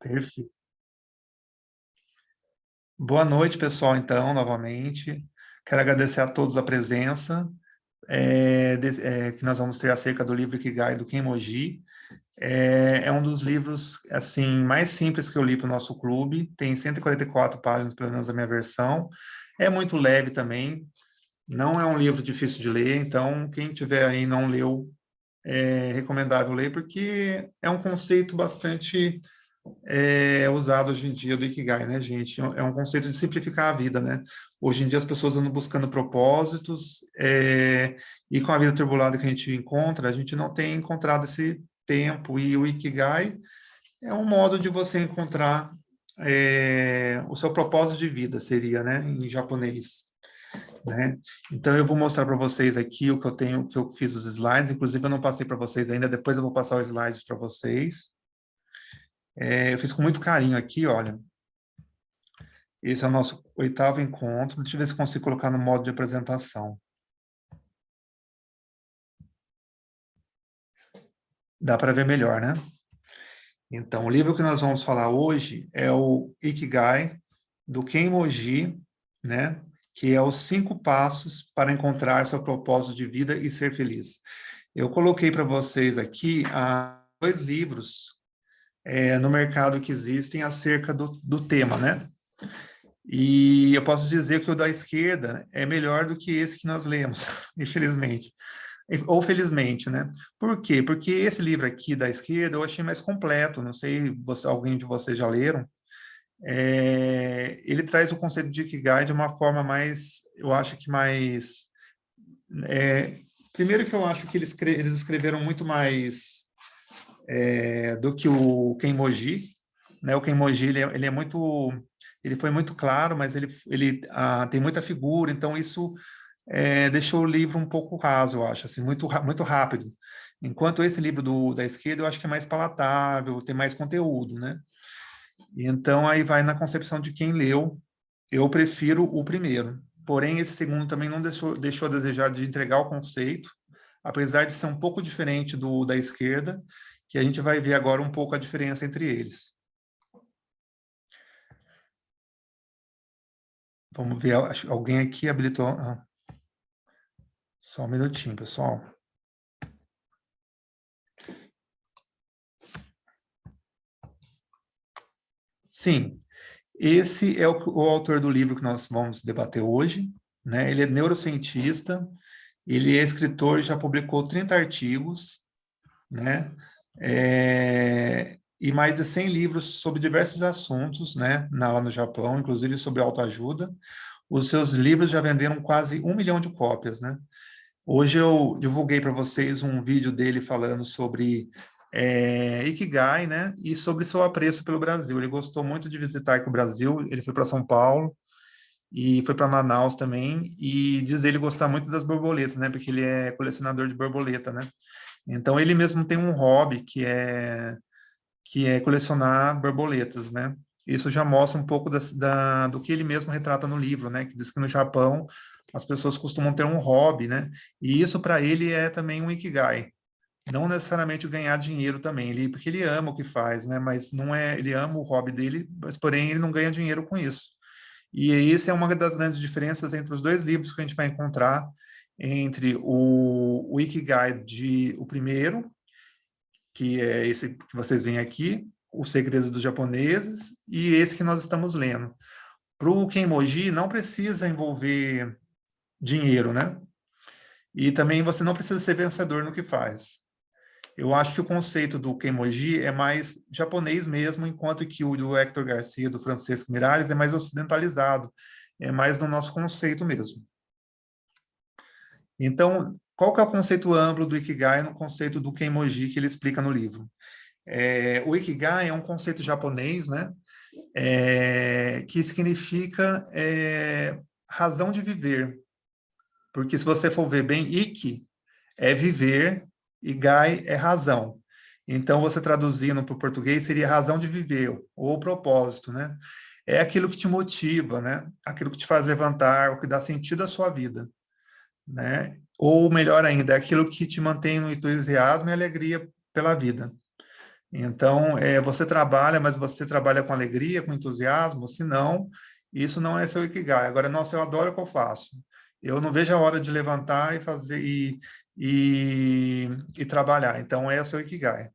Perfeito. Boa noite, pessoal, então, novamente. Quero agradecer a todos a presença, que nós vamos ter acerca do livro Ikigai, do Kenmoji. É um dos livros, assim, mais simples que eu li para o nosso clube. Tem 144 páginas, pelo menos a minha versão. É muito leve também. Não é um livro difícil de ler, então, quem tiver aí e não leu, é recomendável ler, porque é um conceito bastante usado hoje em dia do Ikigai, né, gente? É um conceito de simplificar a vida, né? Hoje em dia as pessoas andam buscando propósitos, e com a vida turbulada que a gente encontra, a gente não tem encontrado esse tempo, e o Ikigai é um modo de você encontrar o seu propósito de vida, seria, né, em japonês. Né? Então eu vou mostrar para vocês aqui o que eu tenho, que eu fiz os slides, inclusive eu não passei para vocês ainda, depois eu vou passar os slides para vocês. Eu fiz com muito carinho aqui, olha. Esse é o nosso 8º encontro. Deixa eu ver se consigo colocar no modo de apresentação. Dá para ver melhor, né? Então, o livro que nós vamos falar hoje é o Ikigai, do Kenmoji, né? Que é os 5 passos para encontrar seu propósito de vida e ser feliz. Eu coloquei para vocês aqui 2 livros no mercado que existem acerca do tema, né? E eu posso dizer que o da esquerda é melhor do que esse que nós lemos, infelizmente. Ou felizmente, né? Por quê? Porque esse livro aqui da esquerda eu achei mais completo, não sei se alguém de vocês já leram. Ele traz o conceito de Ikigai de uma forma mais, eu acho que mais... primeiro que eu acho que eles escreveram muito mais do que o Kenmoji, né? O Kenmoji, ele é muito... Ele foi muito claro, mas ele tem muita figura, então isso deixou o livro um pouco raso, eu acho, assim, muito rápido. Enquanto esse livro da esquerda, eu acho que é mais palatável, tem mais conteúdo, né? E então, aí vai na concepção de quem leu. Eu prefiro o primeiro. Porém, esse segundo também não deixou a desejar de entregar o conceito, apesar de ser um pouco diferente da esquerda, que a gente vai ver agora um pouco a diferença entre eles. Vamos ver, alguém aqui habilitou... só um minutinho, pessoal. Sim, esse é o autor do livro que nós vamos debater hoje, né? Ele é neurocientista, ele é escritor, já publicou 30 artigos, né? E mais de 100 livros sobre diversos assuntos, né? Lá no Japão, inclusive sobre autoajuda. Os seus livros já venderam quase 1 milhão de cópias, né? Hoje eu divulguei para vocês um vídeo dele falando sobre Ikigai, né? E sobre seu apreço pelo Brasil. Ele gostou muito de visitar aqui o Brasil, ele foi para São Paulo e foi para Manaus também, e diz ele gostar muito das borboletas, né? Porque ele é colecionador de borboleta, né? Então ele mesmo tem um hobby que é colecionar borboletas, né? Isso já mostra um pouco do que ele mesmo retrata no livro, né? Que diz que no Japão as pessoas costumam ter um hobby, né? E isso para ele é também um ikigai. Não necessariamente ganhar dinheiro também, porque ele ama o que faz, né? Mas não é, ele ama o hobby dele, mas porém ele não ganha dinheiro com isso. E isso é uma das grandes diferenças entre os 2 livros que a gente vai encontrar, entre o Ikigai o primeiro, que é esse que vocês veem aqui, Os Segredos dos Japoneses, e esse que nós estamos lendo. Para o Kenmoji, não precisa envolver dinheiro, né? E também você não precisa ser vencedor no que faz. Eu acho que o conceito do Kenmoji é mais japonês mesmo, enquanto que o do Hector Garcia, do Francisco Miralles, é mais ocidentalizado, é mais no nosso conceito mesmo. Então, qual que é o conceito amplo do Ikigai no conceito do Kenmoji que ele explica no livro? O Ikigai é um conceito japonês, né? Que significa razão de viver. Porque se você for ver bem, Iki é viver e Gai é razão. Então, você traduzindo para o português, seria razão de viver, ou propósito, né? É aquilo que te motiva, né? Aquilo que te faz levantar, o que dá sentido à sua vida, né? Ou, melhor ainda, é aquilo que te mantém no entusiasmo e alegria pela vida. Então, você trabalha, mas você trabalha com alegria, com entusiasmo? Se não, isso não é seu Ikigai. Agora, nossa, eu adoro o que eu faço. Eu não vejo a hora de levantar e fazer e trabalhar. Então, é o seu Ikigai.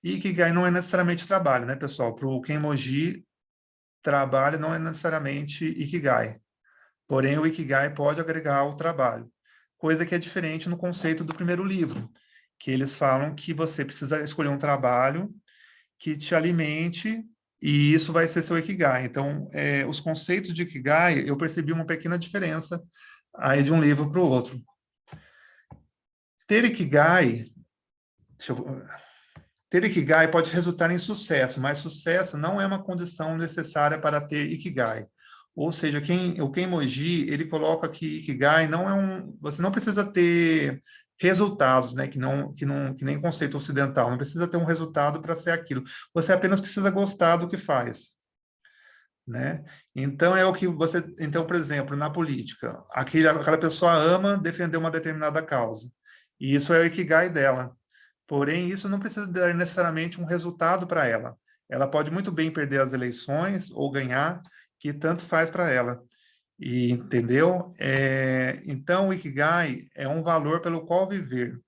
E Ikigai não é necessariamente trabalho, né, pessoal? Para o Kenmoji, trabalho não é necessariamente Ikigai. Porém, o Ikigai pode agregar ao trabalho. Coisa que é diferente no conceito do primeiro livro, que eles falam que você precisa escolher um trabalho que te alimente e isso vai ser seu Ikigai. Então, os conceitos de Ikigai, eu percebi uma pequena diferença aí de um livro para o outro. Ter Ikigai, deixa eu, ter Ikigai pode resultar em sucesso, mas sucesso não é uma condição necessária para ter Ikigai. Ou seja, o Kenmoji, ele coloca que Ikigai não é você não precisa ter resultados, né, que nem conceito ocidental, não precisa ter um resultado para ser aquilo. Você apenas precisa gostar do que faz, né? Então é o que então, por exemplo, na política, aquela pessoa ama defender uma determinada causa. E isso é o Ikigai dela. Porém, isso não precisa dar necessariamente um resultado para ela. Ela pode muito bem perder as eleições ou ganhar, que tanto faz para ela. E entendeu? Então, o Ikigai é um valor pelo qual viver.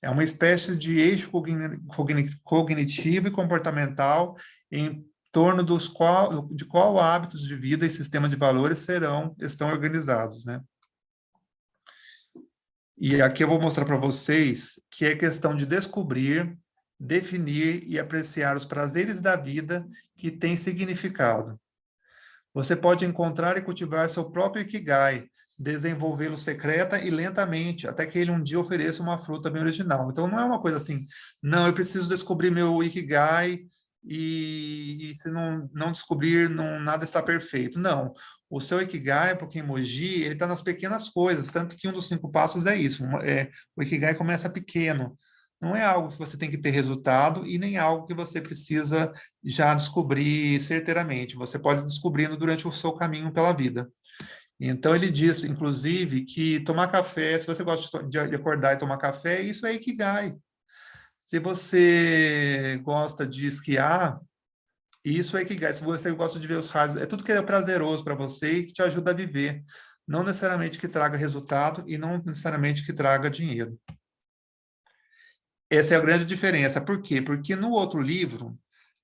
É uma espécie de eixo cognitivo e comportamental em torno de qual hábitos de vida e sistema de valores estão organizados, né? E aqui eu vou mostrar para vocês que é questão de descobrir, definir e apreciar os prazeres da vida que têm significado. Você pode encontrar e cultivar seu próprio Ikigai, desenvolvê-lo secreta e lentamente, até que ele um dia ofereça uma fruta bem original. Então, não é uma coisa assim, não, eu preciso descobrir meu Ikigai e se não descobrir, nada está perfeito. Não, o seu Ikigai, para o Kenmoji, ele está nas pequenas coisas, tanto que um dos 5 passos é isso, o Ikigai começa pequeno, não é algo que você tem que ter resultado e nem algo que você precisa já descobrir certeiramente. Você pode ir descobrindo durante o seu caminho pela vida. Então, ele diz, inclusive, que tomar café, se você gosta de acordar e tomar café, isso é Ikigai. Se você gosta de esquiar, isso é Ikigai. Se você gosta de ver os raios, é tudo que é prazeroso para você e que te ajuda a viver. Não necessariamente que traga resultado e não necessariamente que traga dinheiro. Essa é a grande diferença. Por quê? Porque no outro livro,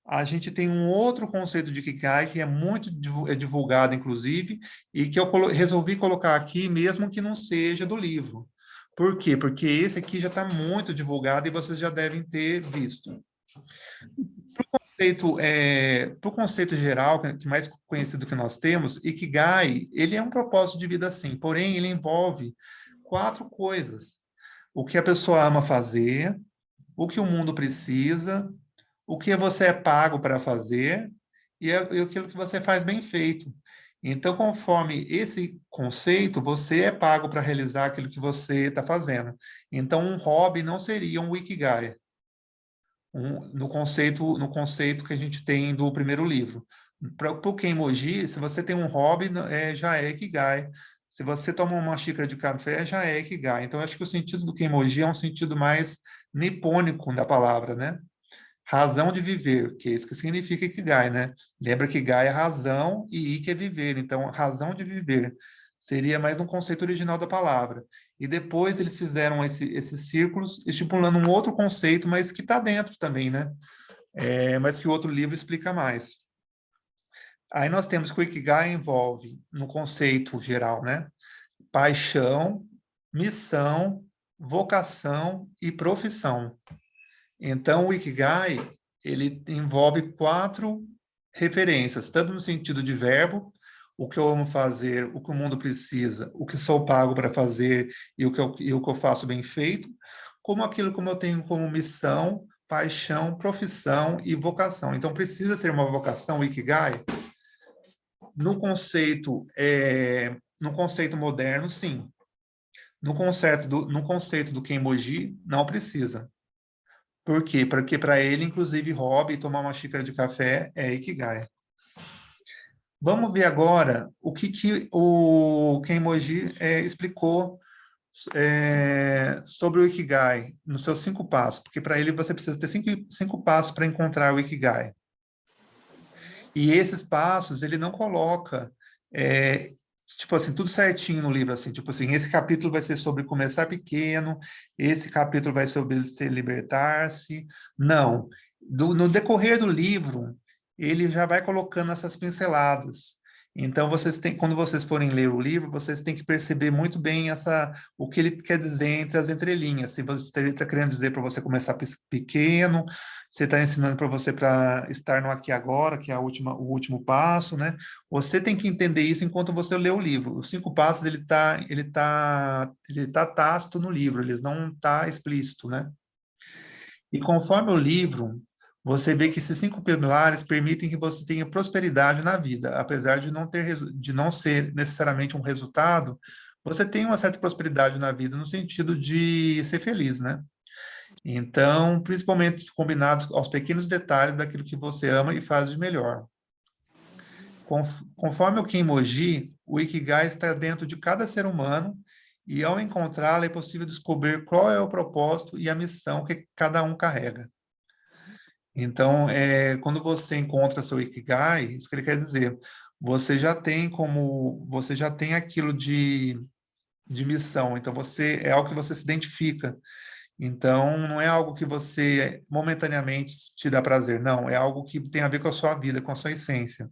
a gente tem um outro conceito de Ikigai que é muito divulgado, inclusive, e que eu resolvi colocar aqui, mesmo que não seja do livro. Por quê? Porque esse aqui já está muito divulgado e vocês já devem ter visto. Para o conceito geral, que é mais conhecido que nós temos, Ikigai, ele é um propósito de vida, sim, porém ele envolve 4 coisas. O que a pessoa ama fazer, o que o mundo precisa, o que você é pago para fazer e aquilo que você faz bem feito. Então, conforme esse conceito, você é pago para realizar aquilo que você está fazendo. Então, um hobby não seria um Ikigai, no conceito que a gente tem do primeiro livro. Para o Kenmoji, se você tem um hobby, já é Ikigai. Se você toma uma xícara de café, já é Ikigai. Então, acho que o sentido do Kenmoji é um sentido mais nipônico da palavra, né? Razão de viver, que é isso que significa Ikigai, né? Lembra que Gai é razão e Ik é viver. Então, razão de viver seria mais um conceito original da palavra. E depois eles fizeram esses círculos, estipulando um outro conceito, mas que está dentro também, né? Mas que o outro livro explica mais. Aí nós temos que o Ikigai envolve, no conceito geral, né? Paixão, missão, vocação e profissão. Então, o Ikigai, ele envolve 4 referências, tanto no sentido de verbo, o que eu amo fazer, o que o mundo precisa, o que sou pago para fazer e o que eu faço bem feito, como aquilo como eu tenho como missão, paixão, profissão e vocação. Então, precisa ser uma vocação, o Ikigai? No conceito moderno, sim. No conceito do Kenmoji, não precisa. Por quê? Porque para ele, inclusive, hobby, tomar uma xícara de café é Ikigai. Vamos ver agora o que o Kenmoji explicou sobre o Ikigai, nos seus 5 passos, porque para ele você precisa ter cinco passos para encontrar o Ikigai. E esses passos ele não coloca, tipo assim, tudo certinho no livro, assim, tipo assim, esse capítulo vai ser sobre começar pequeno, esse capítulo vai ser sobre se libertar-se. Não. No decorrer do livro, ele já vai colocando essas pinceladas. Então, quando vocês forem ler o livro, vocês têm que perceber muito bem o que ele quer dizer entre as entrelinhas. Se você está querendo dizer para você começar pequeno, você está ensinando para você para estar no aqui e agora, que é o último passo, né? Você tem que entender isso enquanto você lê o livro. Os 5 passos, ele tá tácito no livro, eles não tá explícito, né? E conforme o livro, você vê que esses 5 pilares permitem que você tenha prosperidade na vida, apesar de não ser necessariamente um resultado, você tem uma certa prosperidade na vida no sentido de ser feliz, né? Então, principalmente combinados aos pequenos detalhes daquilo que você ama e faz de melhor. Conforme o Kenmoji, o Ikigai está dentro de cada ser humano e, ao encontrá-lo, é possível descobrir qual é o propósito e a missão que cada um carrega. Então, quando você encontra seu Ikigai, isso que ele quer dizer, você já tem aquilo de missão, então é algo que você se identifica. Então, não é algo que você momentaneamente te dá prazer, não, é algo que tem a ver com a sua vida, com a sua essência.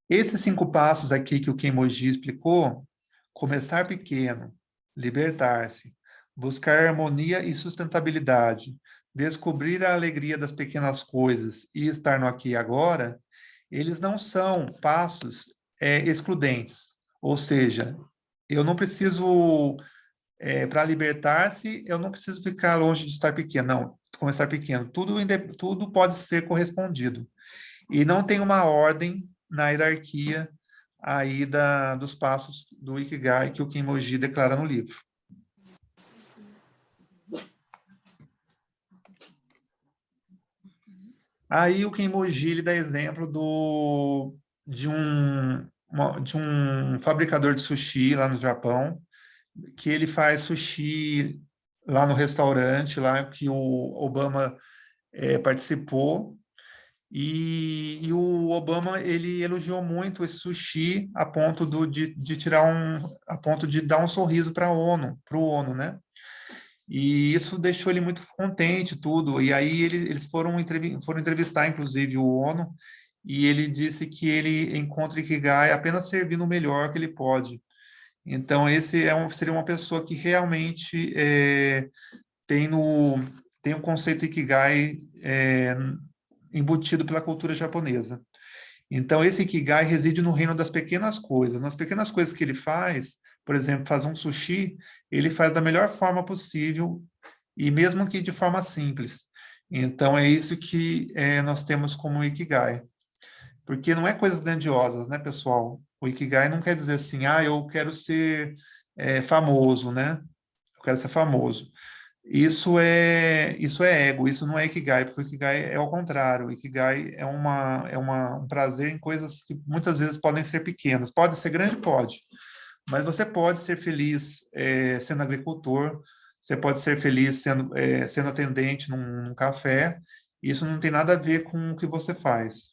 Esses 5 passos aqui que o Kenmoji explicou, começar pequeno, libertar-se, buscar harmonia e sustentabilidade, descobrir a alegria das pequenas coisas e estar no aqui e agora, eles não são passos excludentes. Ou seja, eu não preciso, para libertar-se, eu não preciso ficar longe de estar pequeno. Não, começar pequeno. Tudo pode ser correspondido. E não tem uma ordem na hierarquia aí dos passos do Ikigai que o Kenmoji declara no livro. Aí o Kenmoji ele dá exemplo de um fabricador de sushi lá no Japão, que ele faz sushi lá no restaurante lá que o Obama participou. E o Obama ele elogiou muito esse sushi a ponto a ponto de dar um sorriso para o ONU, né? E isso deixou ele muito contente, tudo. E aí eles foram entrevistar, inclusive, o ONU, e ele disse que ele encontra Ikigai apenas servindo o melhor que ele pode. Então, esse seria uma pessoa que realmente tem, no, tem o conceito Ikigai embutido pela cultura japonesa. Então, esse Ikigai reside no reino das pequenas coisas. Nas pequenas coisas que ele faz, por exemplo, fazer um sushi, ele faz da melhor forma possível e mesmo que de forma simples. Então, é isso que nós temos como Ikigai. Porque não é coisas grandiosas, né, pessoal? O Ikigai não quer dizer assim, eu quero ser famoso, né? Eu quero ser famoso. Isso é ego, isso não é Ikigai, porque o Ikigai é ao contrário. O Ikigai um prazer em coisas que muitas vezes podem ser pequenas. Pode ser grande? Pode. Mas você pode ser feliz sendo agricultor, você pode ser feliz sendo atendente num café. Isso não tem nada a ver com o que você faz.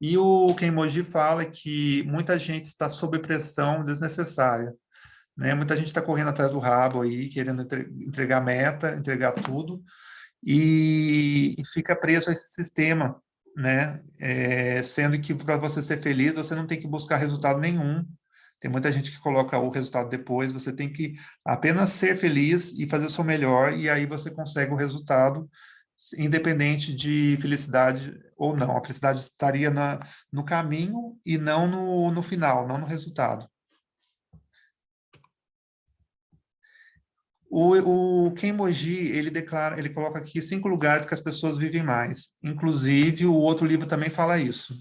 E o Kenmoji fala que muita gente está sob pressão desnecessária, né? Muita gente está correndo atrás do rabo aí, querendo entregar meta, entregar tudo, e fica preso a esse sistema, né? Sendo que para você ser feliz, você não tem que buscar resultado nenhum. Tem muita gente que coloca o resultado depois, você tem que apenas ser feliz e fazer o seu melhor, e aí você consegue o resultado, independente de felicidade ou não. A felicidade estaria no caminho e não no final, não no resultado. O Kenmoji, ele coloca aqui 5 lugares que as pessoas vivem mais. Inclusive, o outro livro também fala isso,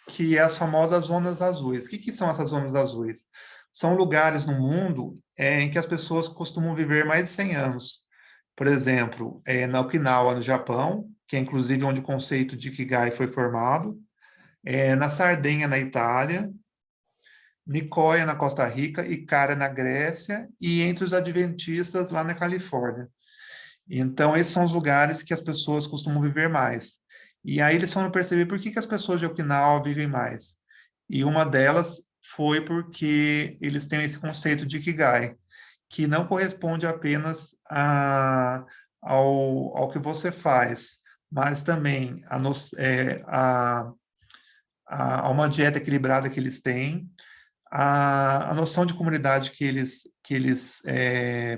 que é as famosas zonas azuis. O que são essas zonas azuis? São lugares no mundo em que as pessoas costumam viver mais de 100 anos. Por exemplo, na Okinawa, no Japão, que é inclusive onde o conceito de Ikigai foi formado, na Sardenha, na Itália, Nicoya, na Costa Rica, Icara, na Grécia, e entre os adventistas, lá na Califórnia. Então, esses são os lugares que as pessoas costumam viver mais. E aí eles foram perceber por que que as pessoas de Okinawa vivem mais. E uma delas foi porque eles têm esse conceito de Ikigai, que não corresponde apenas ao que você faz, mas também a uma dieta equilibrada que eles têm, a noção de comunidade que eles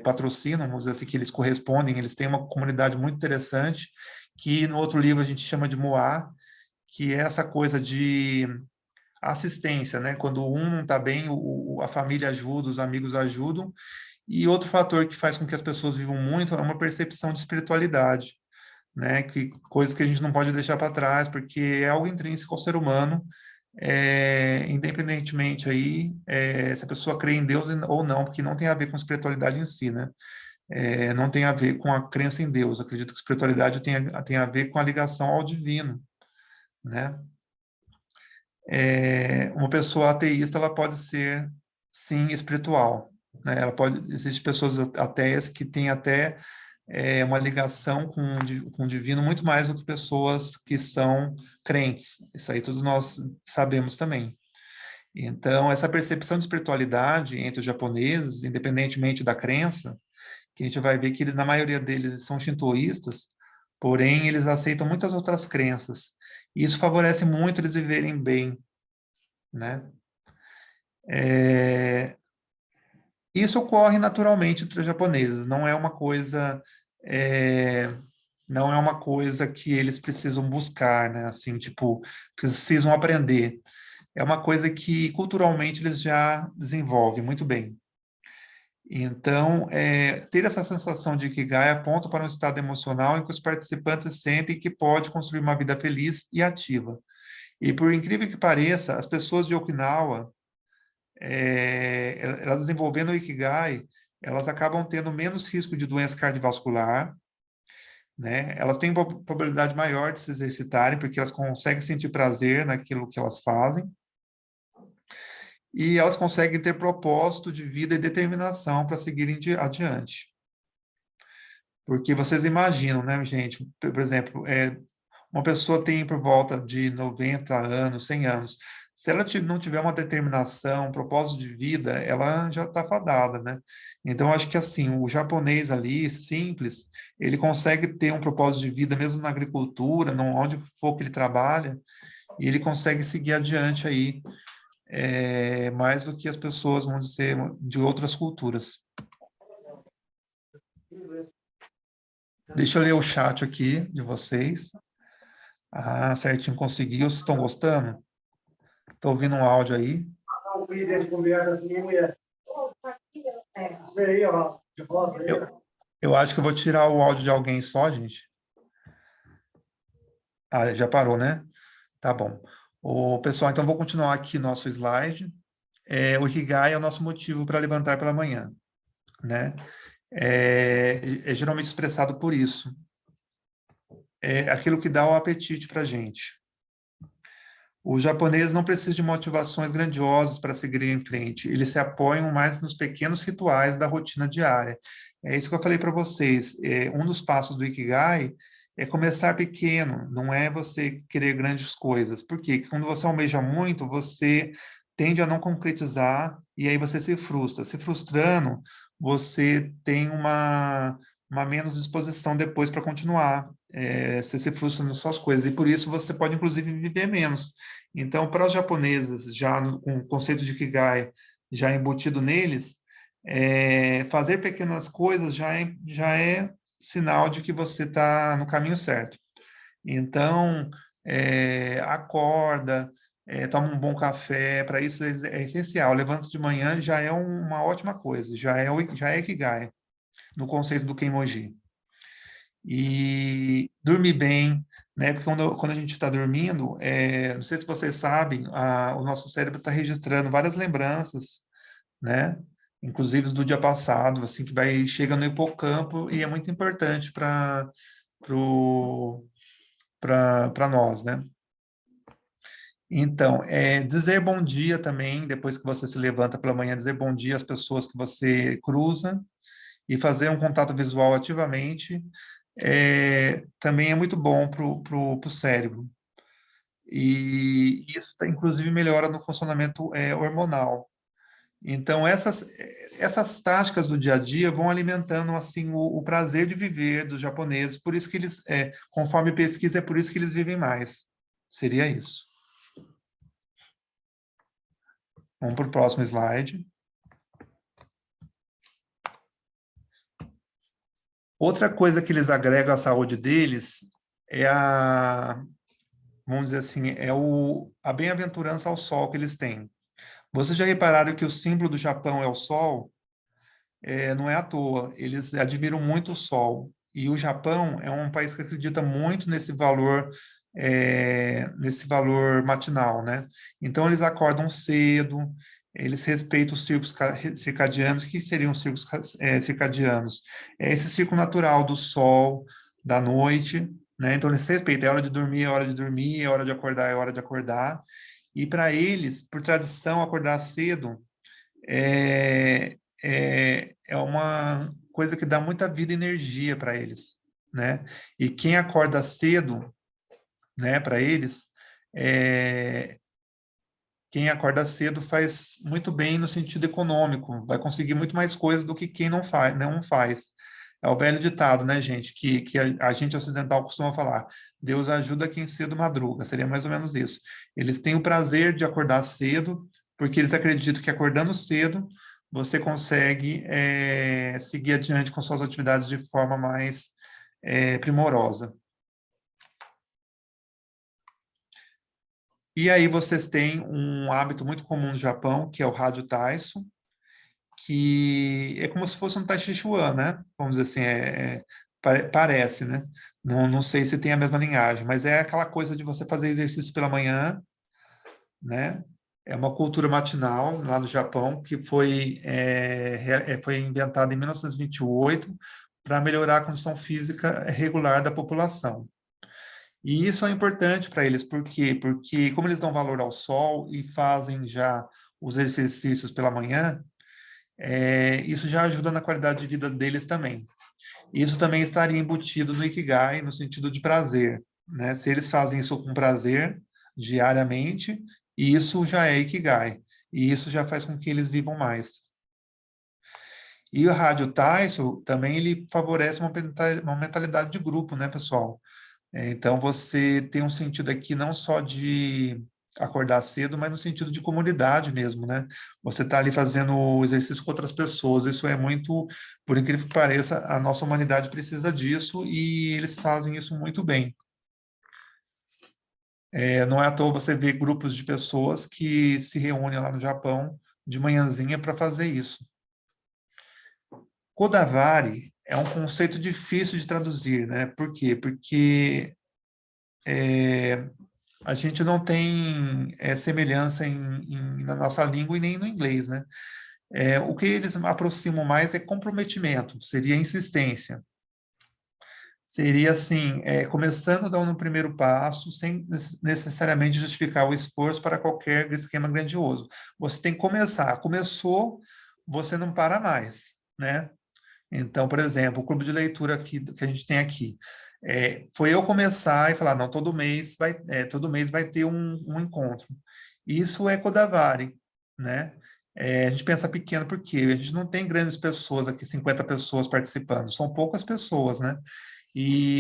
patrocinam, vamos dizer assim, que eles correspondem, eles têm uma comunidade muito interessante, que no outro livro a gente chama de Moá, que é essa coisa de assistência, né? Quando um não está bem, a família ajuda, os amigos ajudam. E outro fator que faz com que as pessoas vivam muito é uma percepção de espiritualidade, né? Que coisas que a gente não pode deixar para trás, porque é algo intrínseco ao ser humano, independentemente aí se a pessoa crê em Deus ou não, porque não tem a ver com espiritualidade em si, né? Não tem a ver com a crença em Deus. Acredito que espiritualidade tem a ver com a ligação ao divino, né? Uma pessoa ateísta, ela pode ser, sim, espiritual, né? Existem pessoas ateias que têm até uma ligação com o divino muito mais do que pessoas que são crentes. Isso aí todos nós sabemos também. Então, essa percepção de espiritualidade entre os japoneses, independentemente da crença, que a gente vai ver que na maioria deles são shintoístas, porém eles aceitam muitas outras crenças. E isso favorece muito eles viverem bem, né? Isso ocorre naturalmente entre os japoneses, é, não é uma coisa que eles precisam buscar, né? Assim, tipo, precisam aprender. É uma coisa que culturalmente eles já desenvolvem muito bem. Então, ter essa sensação de Ikigai aponta para um estado emocional em que os participantes sentem que pode construir uma vida feliz e ativa. E por incrível que pareça, as pessoas de Okinawa, elas desenvolvendo o Ikigai, elas acabam tendo menos risco de doença cardiovascular, né? Elas têm probabilidade maior de se exercitarem, porque elas conseguem sentir prazer naquilo que elas fazem, e elas conseguem ter propósito de vida e determinação para seguirem adiante. Porque vocês imaginam, né, gente? Por exemplo, uma pessoa tem por volta de 90 anos, 100 anos. Se ela não tiver uma determinação, um propósito de vida, ela já está fadada, né? Então, acho que assim, o japonês ali, simples, ele consegue ter um propósito de vida, mesmo na agricultura, onde for que ele trabalha, e ele consegue seguir adiante aí, mais do que as pessoas, vamos dizer, de outras culturas. Deixa eu ler o chat aqui de vocês. Ah, certinho, conseguiu. Vocês estão gostando? Estou ouvindo um áudio aí. Eu acho que eu vou tirar o áudio de alguém só, gente. Ah, já parou, né? Tá bom. Pessoal, então vou continuar aqui nosso slide. O Ikigai é o nosso motivo para levantar pela manhã, né? É geralmente expressado por isso. É aquilo que dá o apetite para a gente. Os japoneses não precisam de motivações grandiosas para seguir em frente. Eles se apoiam mais nos pequenos rituais da rotina diária. É isso que eu falei para vocês. Um dos passos do Ikigai é começar pequeno, não é você querer grandes coisas. Por quê? Porque quando você almeja muito, você tende a não concretizar e aí você se frustra. Se frustrando, você tem uma menos disposição depois para continuar. Você se frustra nas suas coisas. E por isso você pode, inclusive, viver menos. Então, para os japoneses, já com o conceito de Ikigai já embutido neles, fazer pequenas coisas já é sinal de que você está no caminho certo. Então, acorda, toma um bom café, para isso é essencial. Levanta de manhã já é uma ótima coisa, já é Ikigai, no conceito do Kenmoji. E dormir bem, né? Porque quando a gente está dormindo, não sei se vocês sabem, o nosso cérebro está registrando várias lembranças, né? Inclusive do dia passado, assim, que chega no hipocampo e é muito importante para nós, né? Então, dizer bom dia também, depois que você se levanta pela manhã, dizer bom dia às pessoas que você cruza e fazer um contato visual ativamente, também é muito bom para o cérebro. E isso, inclusive, melhora no funcionamento hormonal. Então, essas táticas do dia a dia vão alimentando, assim, o prazer de viver dos japoneses, por isso que eles, conforme pesquisa, é por isso que eles vivem mais. Seria isso. Vamos para o próximo slide. Outra coisa que eles agregam à saúde deles é vamos dizer assim, a bem-aventurança ao sol que eles têm. Vocês já repararam que o símbolo do Japão é o sol? Não é à toa, eles admiram muito o sol. E o Japão é um país que acredita muito nesse valor matinal, né? Então, eles acordam cedo, eles respeitam os ciclos circadianos. O que seriam os ciclos circadianos? É esse ciclo natural do sol, da noite, né? Então, eles respeitam, é hora de dormir, é hora de dormir, é hora de acordar, é hora de acordar. E para eles, por tradição, acordar cedo é uma coisa que dá muita vida e energia para eles, né? E quem acorda cedo, né, para eles, é, quem acorda cedo faz muito bem no sentido econômico, vai conseguir muito mais coisas do que quem não faz, não faz. É o velho ditado, né, gente, que a gente ocidental costuma falar: Deus ajuda quem cedo madruga, seria mais ou menos isso. Eles têm o prazer de acordar cedo, porque eles acreditam que acordando cedo você consegue seguir adiante com suas atividades de forma mais primorosa. E aí vocês têm um hábito muito comum no Japão, que é o rádio Taiso, que é como se fosse um Tai Chi Chuan, né? Vamos dizer assim, parece, né? Não sei se tem a mesma linhagem, mas é aquela coisa de você fazer exercício pela manhã, né? É uma cultura matinal lá no Japão que foi inventada em 1928 para melhorar a condição física regular da população. E isso é importante para eles, por quê? Porque como eles dão valor ao sol e fazem já os exercícios pela manhã, isso já ajuda na qualidade de vida deles também. Isso também estaria embutido no Ikigai, no sentido de prazer, né? Se eles fazem isso com prazer diariamente, isso já é Ikigai. E isso já faz com que eles vivam mais. E o Rádio Taiso também ele favorece uma mentalidade de grupo, né, pessoal? Então, você tem um sentido aqui não só de acordar cedo, mas no sentido de comunidade mesmo, né? Você está ali fazendo o exercício com outras pessoas. Isso é muito, por incrível que pareça, a nossa humanidade precisa disso e eles fazem isso muito bem. Não é à toa você ver grupos de pessoas que se reúnem lá no Japão de manhãzinha para fazer isso. Kodavari é um conceito difícil de traduzir, né? Por quê? Porque a gente não tem semelhança na nossa língua e nem no inglês, né? O que eles aproximam mais é comprometimento, seria insistência. Seria assim, começando dando o primeiro passo, sem necessariamente justificar o esforço para qualquer esquema grandioso. Você tem que começar. Começou, você não para mais, né? Então, por exemplo, o clube de leitura que a gente tem aqui. Foi eu começar e falar, não, todo mês vai ter um encontro. Isso é Kodavari, né? A gente pensa pequeno porque a gente não tem grandes pessoas aqui, 50 pessoas participando, são poucas pessoas, né?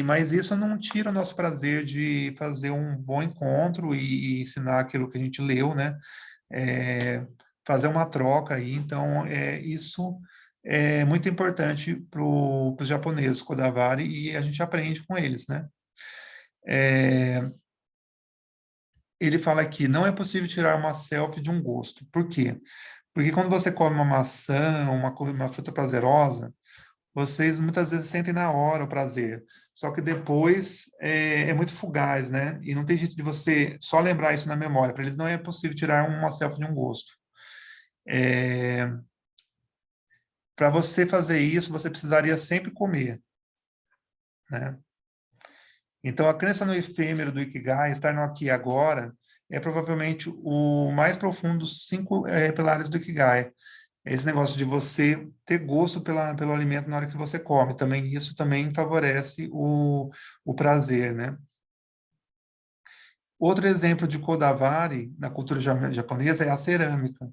Mas isso não tira o nosso prazer de fazer um bom encontro e ensinar aquilo que a gente leu, né? Fazer uma troca aí. Então, isso é muito importante para os japoneses, Kodavari, e a gente aprende com eles, né? Ele fala aqui, não é possível tirar uma selfie de um gosto. Por quê? Porque quando você come uma maçã, uma fruta prazerosa, vocês muitas vezes sentem na hora o prazer. Só que depois é muito fugaz, né? E não tem jeito de você só lembrar isso na memória. Para eles não é possível tirar uma selfie de um gosto. Para você fazer isso, você precisaria sempre comer, né? Então, a crença no efêmero do Ikigai, estar no aqui e agora, é provavelmente o mais profundo dos 5 pilares do Ikigai. É esse negócio de você ter gosto pelo alimento na hora que você come. Também isso também favorece o prazer, né? Outro exemplo de Kodavari na cultura japonesa é a cerâmica.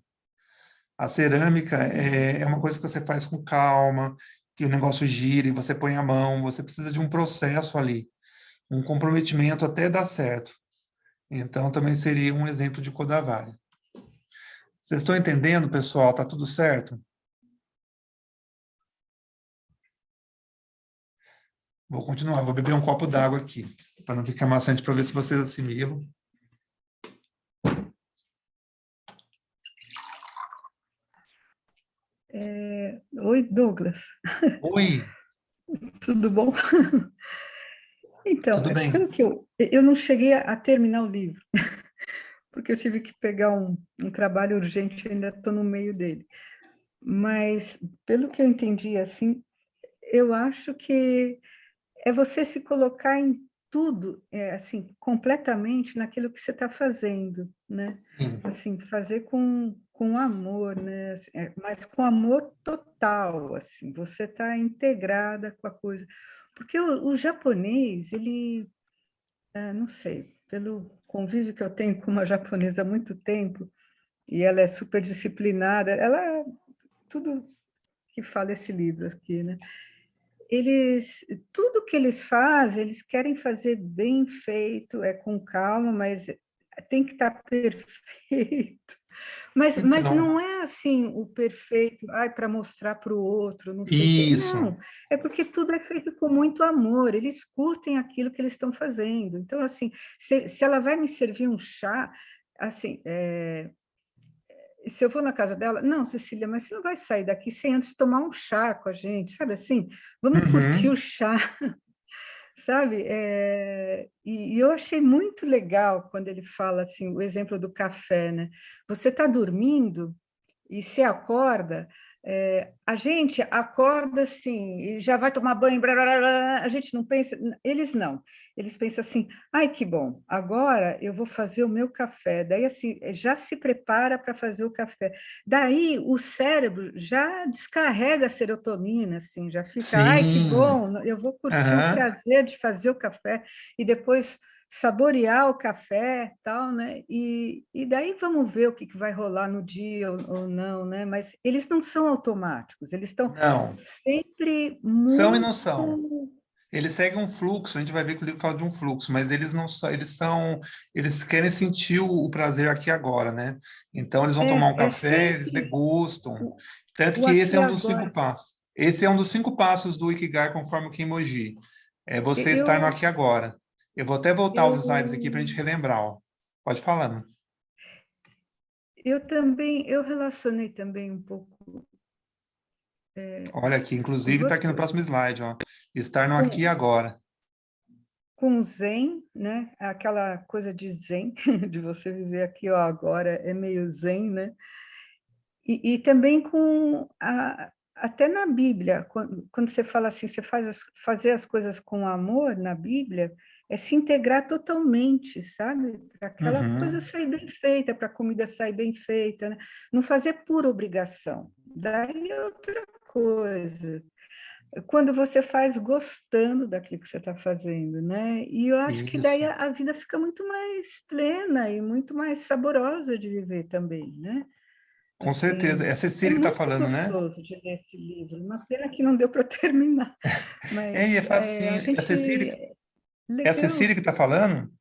A cerâmica é uma coisa que você faz com calma, que o negócio gira e você põe a mão, você precisa de um processo ali, um comprometimento até dar certo. Então, também seria um exemplo de Kodavari. Vocês estão entendendo, pessoal? Tá tudo certo? Vou continuar, vou beber um copo d'água aqui, para não ficar maçante, para ver se vocês assimilam. Oi, Douglas. Oi, Tudo bom? Então, tudo pelo bem? que eu não cheguei a terminar o livro, porque eu tive que pegar um trabalho urgente, eu ainda estou no meio dele. Mas, pelo que eu entendi, assim, eu acho que é você se colocar em tudo, assim, completamente naquilo que você está fazendo, né? Sim. Assim, fazer com amor, né? Assim, mas com amor total, assim, você está integrada com a coisa. Porque o japonês, ele, não sei, pelo convívio que eu tenho com uma japonesa há muito tempo, e ela é super disciplinada, ela, tudo que fala esse livro aqui, né? Eles, tudo que eles fazem, eles querem fazer bem feito, com calma, mas tem que estar perfeito. Mas Então, não é assim o perfeito, ai, para mostrar para o outro, não sei o quê. isso. Não, é porque tudo é feito com muito amor, eles curtem aquilo que eles estão fazendo. Então, assim, se ela vai me servir um chá, assim, se eu for na casa dela, não, Cecília, mas você não vai sair daqui sem antes tomar um chá com a gente, sabe assim? Vamos curtir o Uhum, chá, sabe? E eu achei muito legal quando ele fala assim, o exemplo do café, né? Você está dormindo e se acorda, a gente acorda assim, e já vai tomar banho, blá, blá, blá, blá, a gente não pensa, eles não, eles pensam assim, ai que bom, agora eu vou fazer o meu café, daí assim, já se prepara para fazer o café, daí o cérebro já descarrega a serotonina, assim, já fica, ai que sim. bom, eu vou curtir o Aham, prazer de fazer o café, e depois saborear o café, tal, né? E daí vamos ver o que vai rolar no dia ou não, né? Mas eles não são automáticos, eles estão não. sempre São e não são. muito. Eles seguem um fluxo, a gente vai ver que o livro fala de um fluxo, mas eles não são, eles querem sentir o prazer aqui e agora, né? Então eles vão tomar um É café, eles sempre degustam. Tanto o que esse aqui é e um dos 5 agora. passos. Esse é um dos 5 passos do Ikigai, conforme o Kimoji. É você estar no Eu, aqui e agora. Eu vou até voltar aos slides aqui para a gente eu, relembrar, ó. Pode falar, né? eu também, eu relacionei também um pouco, Olha aqui, com inclusive está duas aqui no coisas. próximo slide, ó. Estar no aqui e Com, agora. com Zen, né? Aquela coisa de Zen, de você viver aqui ó, agora, é meio Zen, né? E também até na Bíblia, quando você fala assim, você fazer as coisas com amor na Bíblia, é se integrar totalmente, sabe? Para aquela coisa Uhum. sair bem feita, para a comida sair bem feita, né? Não fazer por obrigação. Daí é outra coisa. Quando você faz gostando daquilo que você está fazendo, né? E eu acho que daí Isso. a vida fica muito mais plena e muito mais saborosa de viver também, né? Com certeza. É a Assim, é Cecília que está muito falando, né? gostoso de ler esse livro. Uma pena que não deu para terminar, E é mas a facinho. gente É a Cecília legal. que está falando?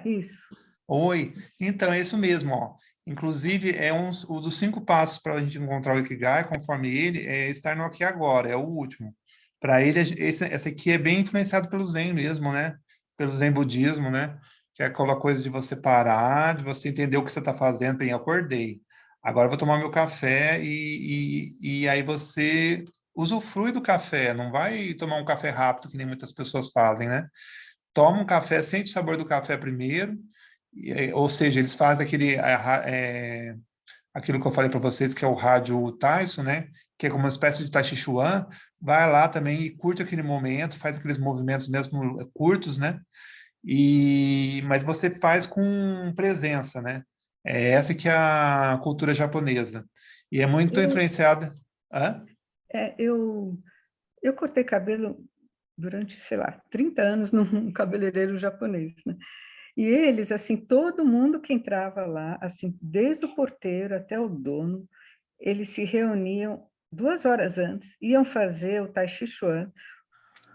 Isso. Oi. Então, é isso mesmo, ó. Inclusive, um dos 5 passos para a gente encontrar o Ikigai, conforme ele, é estar no aqui e agora, é o último. Para ele, esse aqui é bem influenciado pelo Zen mesmo, né? Pelo Zen budismo, né? Que é aquela coisa de você parar, de você entender o que você está fazendo. Bem, acordei. Agora eu vou tomar meu café e aí você usufrui do café. Não vai tomar um café rápido, que nem muitas pessoas fazem, né? Toma um café, sente o sabor do café primeiro, ou seja, eles fazem aquilo que eu falei para vocês, que é o rádio Tyson, né? Que é como uma espécie de Tai Chi Chuan. Vai lá também e curte aquele momento, faz aqueles movimentos mesmo curtos, né? mas você faz com presença, né? É essa que é a cultura japonesa. E é muito Eu, influenciada... Hã? é, eu, eu cortei cabelo durante, sei lá, 30 anos num cabeleireiro japonês, né? E eles, assim, todo mundo que entrava lá, assim, desde o porteiro até o dono, eles se reuniam 2 horas antes, iam fazer o Tai Chi Chuan,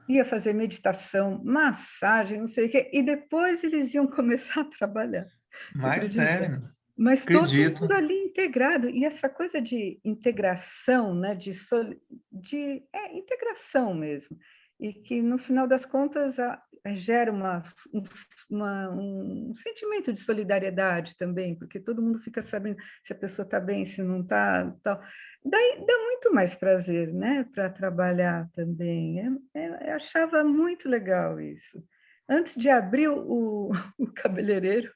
ia fazer meditação, massagem, não sei o quê, e depois eles iam começar a trabalhar. Você Mas é, acredita? menina, Mas todo acredito. mundo ali integrado, e essa coisa de integração, né, integração mesmo, e que no final das contas gera um sentimento de solidariedade também, porque todo mundo fica sabendo se a pessoa está bem, se não está, tal. Daí dá muito mais prazer, né, para trabalhar também. Eu achava muito legal isso. Antes de abrir o cabeleireiro,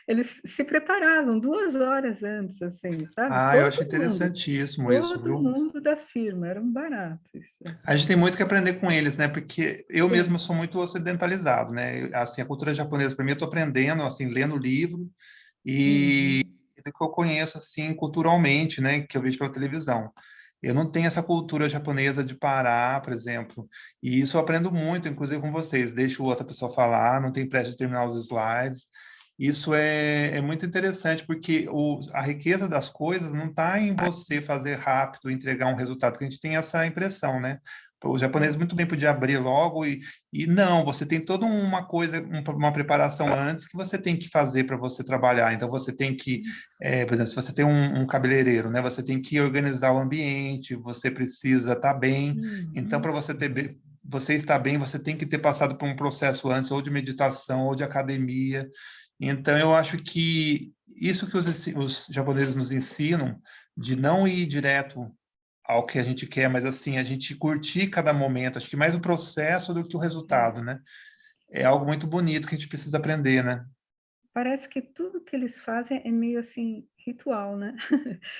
eles se preparavam 2 horas antes, assim, sabe? Ah, eu acho interessantíssimo isso, Todo viu? mundo da firma, era um barato isso. A gente tem muito que aprender com eles, né? Porque eu mesmo Tem. sou muito ocidentalizado, né? Assim, a cultura japonesa, para mim, eu estou aprendendo, assim, lendo livro e Uhum. do que eu conheço, assim, culturalmente, né? Que eu vejo pela televisão. Eu não tenho essa cultura japonesa de parar, por exemplo. E isso eu aprendo muito, inclusive com vocês. Deixo outra pessoa falar, não tem pressa de terminar os slides. Isso é muito interessante, porque a riqueza das coisas não está em você fazer rápido, entregar um resultado, porque a gente tem essa impressão, né? O japonês É. muito bem podia abrir logo e não, você tem toda uma coisa, uma preparação antes que você tem que fazer para você trabalhar. Então, você tem que, Isso. por exemplo, se você tem um cabeleireiro, né? Você tem que organizar o ambiente, você precisa estar bem. Então, Uhum. para você estar bem, você tem que ter passado por um processo antes, ou de meditação, ou de academia. Então, eu acho que isso que os japoneses nos ensinam, de não ir direto ao que a gente quer, mas assim, a gente curtir cada momento, acho que mais o processo do que o É. resultado, né? É algo muito bonito que a gente precisa aprender, né? Parece que tudo que eles fazem é meio assim ritual, né?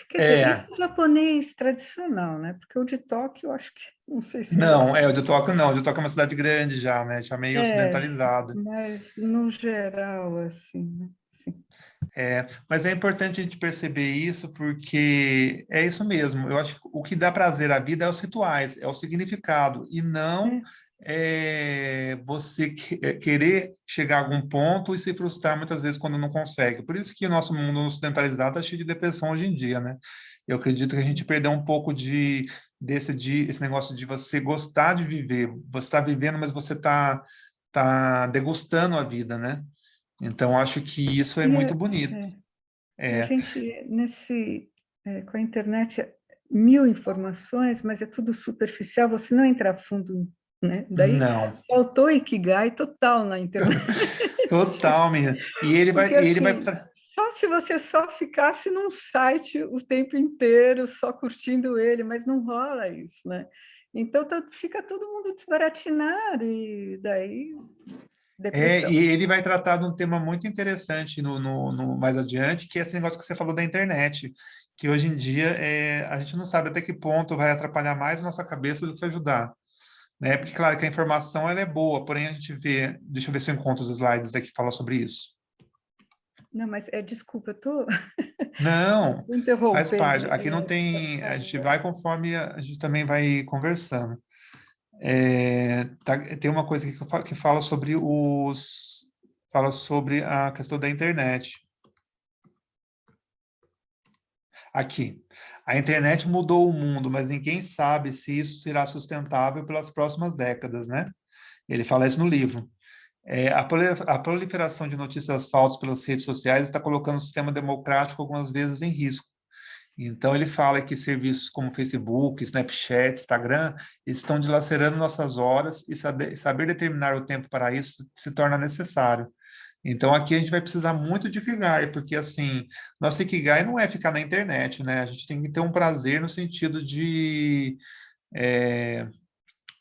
Quer dizer, isso É, é japonês tradicional, né? Porque o de Tóquio, eu acho que não sei se ainda não, faz. o de Tóquio não, o de Tóquio é uma cidade grande já, né? Já meio É, ocidentalizada. mas no geral, assim, né? Sim. Mas é importante a gente perceber isso porque é isso mesmo. Eu acho que o que dá prazer à vida é os rituais, é o significado, e não É. você querer chegar a algum ponto e se frustrar muitas vezes quando não consegue. Por isso que o nosso mundo ocidentalizado está cheio de depressão hoje em dia, né? Eu acredito que a gente perdeu um pouco esse negócio de você gostar de viver. Você está vivendo, mas você tá degustando a vida, né? Então, acho que isso é E muito a, bonito. é, a É, gente, com a internet, mil informações, mas é tudo superficial, você não entra a fundo, né? Daí não, faltou Ikigai total na internet, total, menina. porque Ele vai, assim, só se você só ficasse num site o tempo inteiro, só curtindo ele, mas não rola isso, né? Então fica todo mundo desbaratinado e daí e depressão. ele vai tratar de um tema muito interessante mais adiante, que é esse negócio que você falou da internet, que hoje em dia a gente não sabe até que ponto vai atrapalhar mais nossa cabeça do que ajudar, né? Porque, claro, que a informação ela é boa, porém a gente vê, deixa eu ver se eu encontro os slides daqui que fala sobre isso. Não, mas desculpa, eu tô Não, faz interrompendo. parte. Aqui não tem, a gente vai conforme a gente também vai conversando. Tem uma coisa aqui que fala sobre a questão da internet. Aqui, a internet mudou o mundo, mas ninguém sabe se isso será sustentável pelas próximas décadas, né? Ele fala isso no livro. A proliferação de notícias falsas pelas redes sociais está colocando o sistema democrático algumas vezes em risco. Então, ele fala que serviços como Facebook, Snapchat, Instagram estão dilacerando nossas horas e saber determinar o tempo para isso se torna necessário. Então, aqui a gente vai precisar muito de Ikigai, porque, assim, nosso Ikigai não é ficar na internet, né? A gente tem que ter um prazer no sentido é,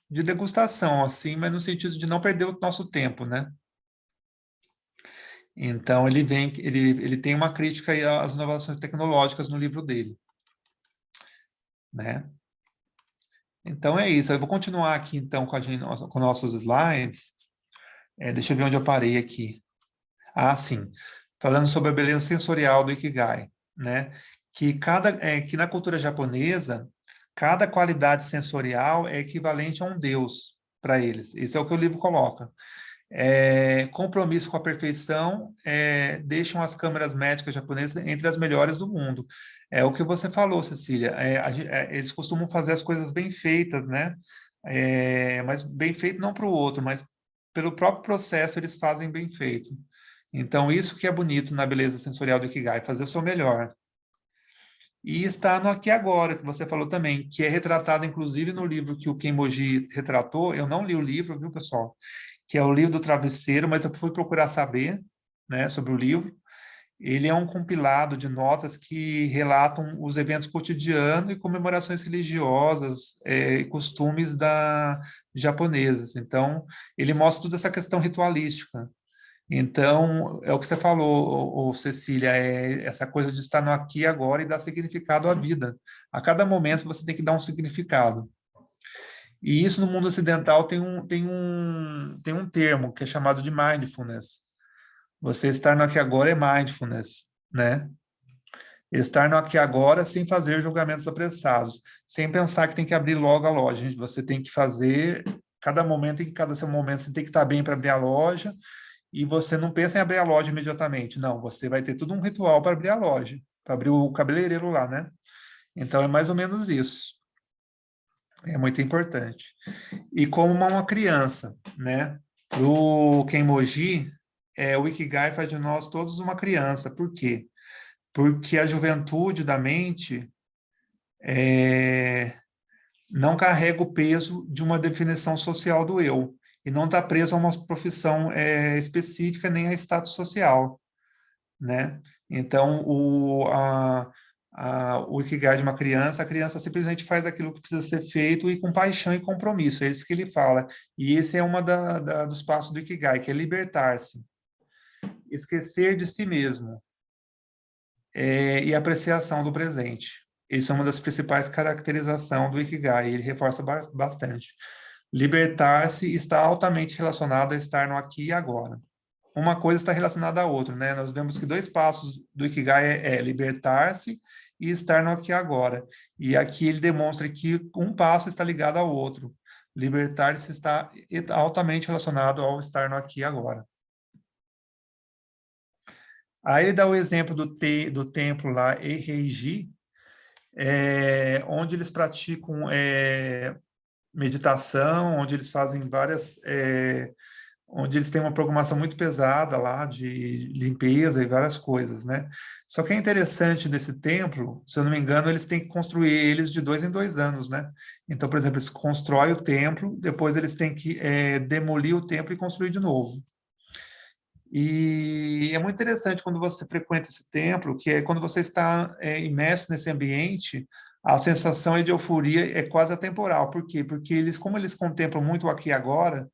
de degustação, assim, mas no sentido de não perder o nosso tempo, né? Então, ele tem uma crítica aí às inovações tecnológicas no livro dele, né? Então é isso. Eu vou continuar aqui então com nossos slides. Deixa eu ver onde eu parei aqui. Ah, sim. Falando sobre a beleza sensorial do Ikigai, né? Que na cultura japonesa, cada qualidade sensorial é equivalente a um deus para eles. Isso é o que o livro coloca. Compromisso com a perfeição deixam as câmeras médicas japonesas entre as melhores do mundo. É o que você falou, Cecília. Eles costumam fazer as coisas bem feitas, né? Mas bem feito não para o outro, mas pelo próprio processo eles fazem bem feito. Então, isso que é bonito na beleza sensorial do Ikigai, fazer o seu melhor. E está no aqui e agora, que você falou também, que é retratado, inclusive, no livro que o Kenmoji retratou. Eu não li o livro, viu, pessoal? Que é o livro do travesseiro, mas eu fui procurar saber, né, sobre o livro. Ele é um compilado de notas que relatam os eventos cotidianos e comemorações religiosas e costumes japoneses. Então, ele mostra toda essa questão ritualística. Então, é o que você falou, Cecília, essa coisa de estar no aqui e agora e dar significado à vida. A cada momento você tem que dar um significado. E isso no mundo ocidental tem um termo que é chamado de mindfulness. Você estar no aqui e agora é mindfulness, né? Estar no aqui e agora sem fazer julgamentos apressados, sem pensar que tem que abrir logo a loja. Gente, você tem que fazer, cada momento, em cada seu momento, você tem que estar bem para abrir a loja, e você não pensa em abrir a loja imediatamente. Não, você vai ter todo um ritual para abrir a loja, para abrir o cabeleireiro lá, né? Então, é mais ou menos isso. É muito importante. E como uma criança, né? O Kenmoji, o Ikigai faz de nós todos uma criança. Por quê? Porque a juventude da mente não carrega o peso de uma definição social do eu e não está preso a uma profissão específica nem a status social, né? Então, o Ikigai de uma criança, a criança simplesmente faz aquilo que precisa ser feito e com paixão e compromisso, é isso que ele fala. E esse é uma dos passos do Ikigai, que é libertar-se, esquecer de si mesmo, e apreciação do presente. Essa é uma das principais caracterizações do Ikigai, ele reforça bastante. Libertar-se está altamente relacionado a estar no aqui e agora. Uma coisa está relacionada à outra, né? Nós vemos que dois passos do Ikigai é libertar-se e estar no aqui e agora. E aqui ele demonstra que um passo está ligado ao outro. Libertar-se está altamente relacionado ao estar no aqui e agora. Aí ele dá o exemplo do templo lá, Eiheiji, onde eles praticam meditação, onde eles fazem onde eles têm uma programação muito pesada lá de limpeza e várias coisas, né? Só que é interessante desse templo, se eu não me engano, eles têm que construir eles de 2 em 2 anos, né? Então, por exemplo, eles constroem o templo, depois eles têm que demolir o templo e construir de novo. E é muito interessante quando você frequenta esse templo, que é quando você está imerso nesse ambiente, a sensação de euforia é quase atemporal. Por quê? Porque como eles contemplam muito o aqui e agora,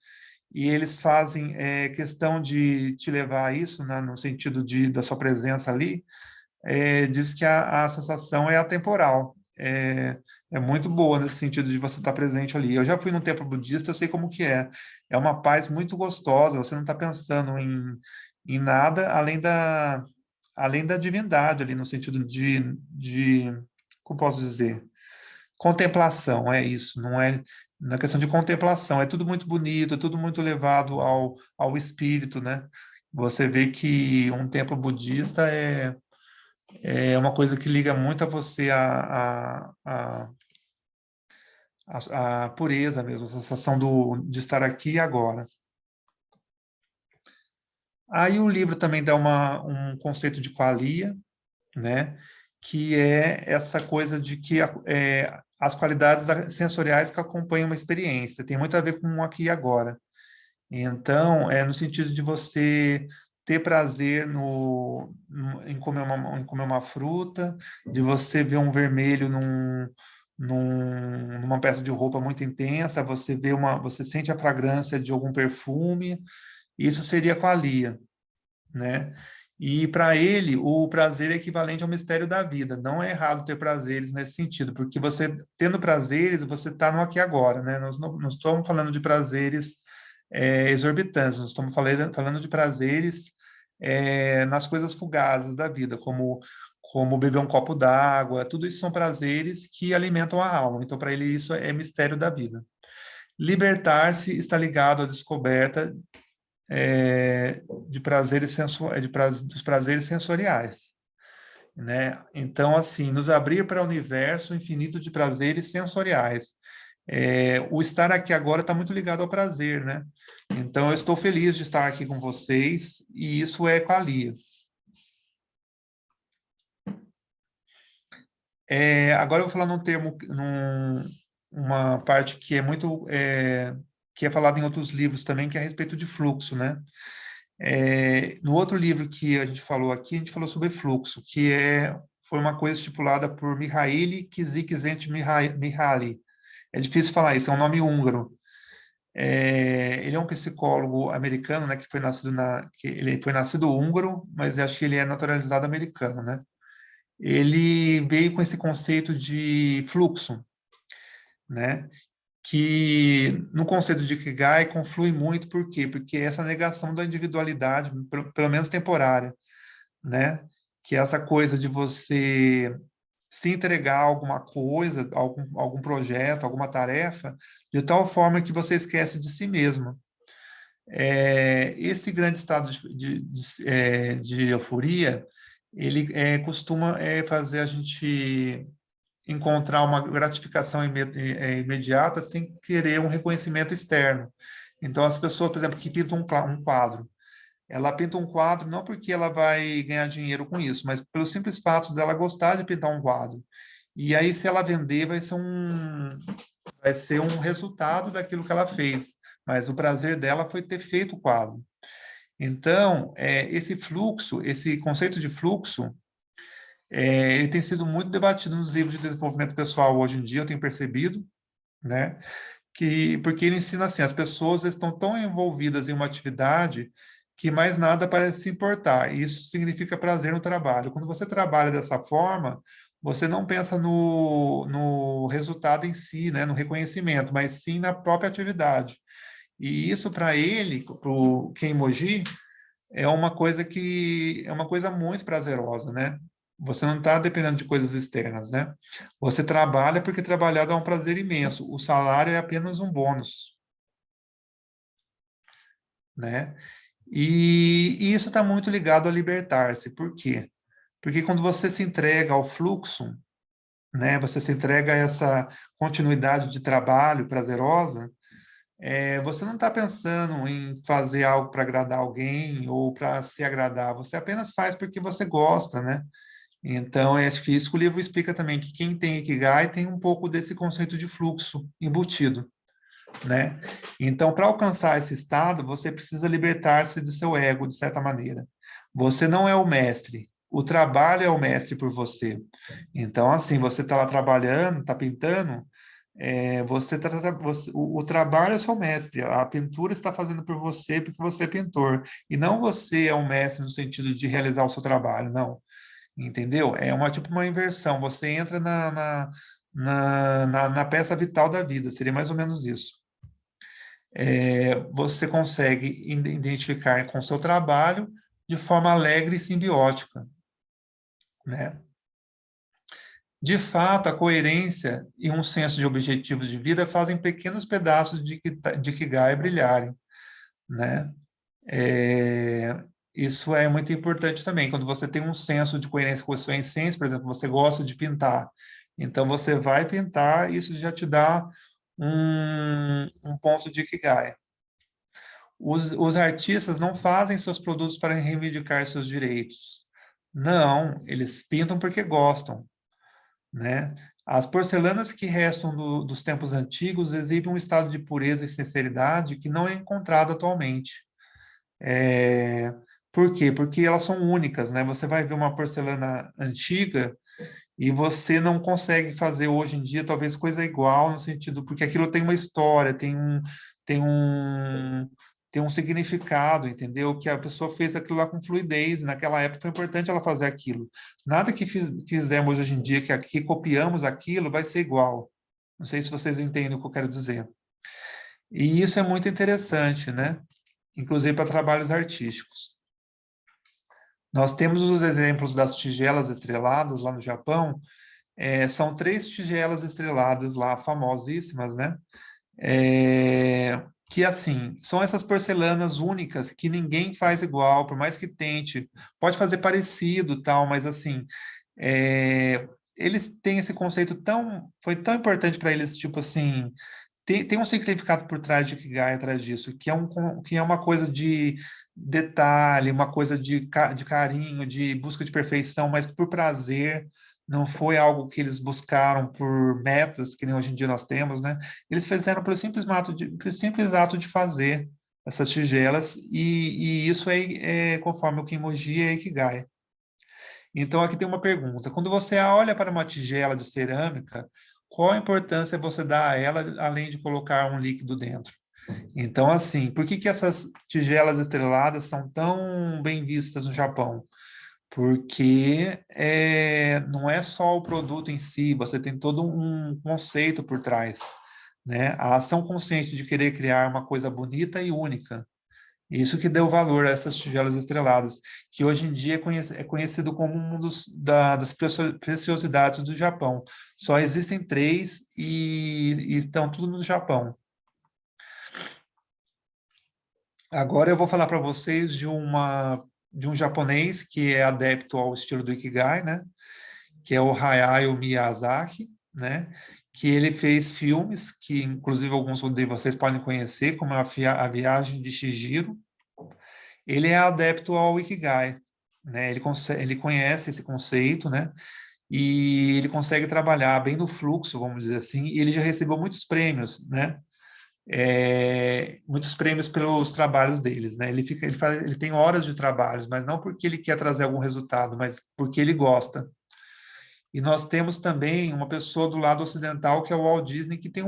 e eles fazem questão de te levar a isso, né, no sentido da sua presença ali, diz que a sensação é atemporal. É muito boa nesse sentido de você estar presente ali. Eu já fui num templo budista, eu sei como que é. É uma paz muito gostosa, você não está pensando em nada além da divindade ali, no sentido como posso dizer? Contemplação, é isso, não é na questão de contemplação, é tudo muito bonito, é tudo muito levado ao espírito, né? Você vê que um templo budista é uma coisa que liga muito a você a pureza mesmo, a sensação de estar aqui e agora. Aí o livro também dá um conceito de qualia, né? Que é essa coisa de que as qualidades sensoriais que acompanham uma experiência, tem muito a ver com o aqui e agora. Então, no sentido de você ter prazer em comer uma fruta, de você ver um vermelho numa peça de roupa muito intensa, você sente a fragrância de algum perfume, isso seria qualia, né? E para ele, o prazer é equivalente ao mistério da vida. Não é errado ter prazeres nesse sentido, porque você tendo prazeres, você está no aqui e agora, né? Nós não estamos falando de prazeres exorbitantes. Nós estamos falando de prazeres nas coisas fugazes da vida, como beber um copo d'água, tudo isso são prazeres que alimentam a alma. Então, para ele, isso é mistério da vida. Libertar-se está ligado à descoberta de prazeres dos prazeres sensoriais, né? Então, assim, nos abrir para o universo infinito de prazeres sensoriais. O estar aqui agora está muito ligado ao prazer, né? Então, eu estou feliz de estar aqui com vocês, e isso é qualia. Agora eu vou falar uma parte que é muito, que é falada em outros livros também, que é a respeito de fluxo, né? No outro livro que a gente falou aqui, a gente falou sobre fluxo, foi uma coisa estipulada por Mihaly Csikszentmihalyi. É difícil falar isso, é um nome húngaro. Ele é um psicólogo americano, né, ele foi nascido húngaro, mas acho que ele é naturalizado americano, né? Ele veio com esse conceito de fluxo, né? Que no conceito de Ikigai conflui muito, por quê? Porque é essa negação da individualidade, pelo menos temporária, né? Que é essa coisa de você se entregar a alguma coisa, algum projeto, alguma tarefa, de tal forma que você esquece de si mesmo. Esse grande estado de euforia, ele costuma fazer a gente encontrar uma gratificação imediata sem querer um reconhecimento externo. Então, as pessoas, por exemplo, que pintam um quadro, ela pinta um quadro não porque ela vai ganhar dinheiro com isso, mas pelo simples fato dela gostar de pintar um quadro. E aí, se ela vender, vai ser um resultado daquilo que ela fez. Mas o prazer dela foi ter feito o quadro. Então, esse fluxo, esse conceito de fluxo, ele tem sido muito debatido nos livros de desenvolvimento pessoal hoje em dia, eu tenho percebido, né? Porque ele ensina assim, as pessoas estão tão envolvidas em uma atividade que mais nada parece se importar. E isso significa prazer no trabalho. Quando você trabalha dessa forma, você não pensa no resultado em si, né? No reconhecimento, mas sim na própria atividade. E isso para ele, para o Kenmoji, é uma coisa muito prazerosa, né? Você não está dependendo de coisas externas, né? Você trabalha porque trabalhar dá um prazer imenso. O salário é apenas um bônus, né? E isso está muito ligado a libertar-se. Por quê? Porque quando você se entrega ao fluxo, né? Você se entrega a essa continuidade de trabalho prazerosa, você não está pensando em fazer algo para agradar alguém ou para se agradar. Você apenas faz porque você gosta, né? Então, acho que isso que o livro explica também, que quem tem Ikigai tem um pouco desse conceito de fluxo embutido, né? Então, para alcançar esse estado, você precisa libertar-se do seu ego, de certa maneira. Você não é o mestre, o trabalho é o mestre por você. Então, assim, você está lá trabalhando, está pintando, o trabalho é o seu mestre, a pintura está fazendo por você porque você é pintor, e não você é um mestre no sentido de realizar o seu trabalho, não. Entendeu? É tipo uma inversão. Você entra na peça vital da vida, seria mais ou menos isso. Você consegue identificar com o seu trabalho de forma alegre e simbiótica, né? De fato, a coerência e um senso de objetivos de vida fazem pequenos pedaços de Ikigai brilharem, né? Isso é muito importante também. Quando você tem um senso de coerência com a sua essência, por exemplo, você gosta de pintar, então você vai pintar, isso já te dá um ponto de Ikigai. Os artistas não fazem seus produtos para reivindicar seus direitos. Não, eles pintam porque gostam, né? As porcelanas que restam dos tempos antigos exibem um estado de pureza e sinceridade que não é encontrado atualmente. É, por quê? Porque elas são únicas, né? Você vai ver uma porcelana antiga e você não consegue fazer hoje em dia talvez coisa igual no sentido porque aquilo tem uma história, tem um tem um significado, entendeu? Que a pessoa fez aquilo lá com fluidez, e naquela época foi importante ela fazer aquilo. Nada que fizemos hoje em dia que aqui copiamos aquilo vai ser igual. Não sei se vocês entendem o que eu quero dizer. E isso é muito interessante, né? Inclusive para trabalhos artísticos. Nós temos os exemplos das tigelas estreladas lá no Japão. São 3 tigelas estreladas lá, famosíssimas, né? Que, assim, são essas porcelanas únicas que ninguém faz igual, por mais que tente. Pode fazer parecido, tal, mas, assim, é, eles têm esse conceito tão... Foi tão importante para eles, tipo assim... Tem um significado por trás de Ikigai, atrás disso, que é uma coisa de detalhe, uma coisa de carinho, de busca de perfeição, mas por prazer, não foi algo que eles buscaram por metas, que nem hoje em dia nós temos, né? Eles fizeram pelo simples ato de fazer essas tigelas, e isso é conforme o Kimoji é Ikigai. Então, aqui tem uma pergunta. Quando você olha para uma tigela de cerâmica, qual a importância você dá a ela, além de colocar um líquido dentro? Então, assim, por que que essas tigelas estreladas são tão bem vistas no Japão? Porque não é só o produto em si, você tem todo um conceito por trás, né? A ação consciente de querer criar uma coisa bonita e única. Isso que deu valor a essas tigelas estreladas, que hoje em dia é conhecido como das preciosidades do Japão. Só existem 3 e estão tudo no Japão. Agora eu vou falar para vocês de um japonês que é adepto ao estilo do Ikigai, né? Que é o Hayao Miyazaki, né? Que ele fez filmes que, inclusive, alguns de vocês podem conhecer, como a Viagem de Chihiro. Ele é adepto ao Ikigai, né? Ele conhece esse conceito, né? E ele consegue trabalhar bem no fluxo, vamos dizer assim, e ele já recebeu muitos prêmios, né? Muitos prêmios pelos trabalhos deles, né? Ele tem horas de trabalhos, mas não porque ele quer trazer algum resultado, mas porque ele gosta. E nós temos também uma pessoa do lado ocidental, que é o Walt Disney, que tem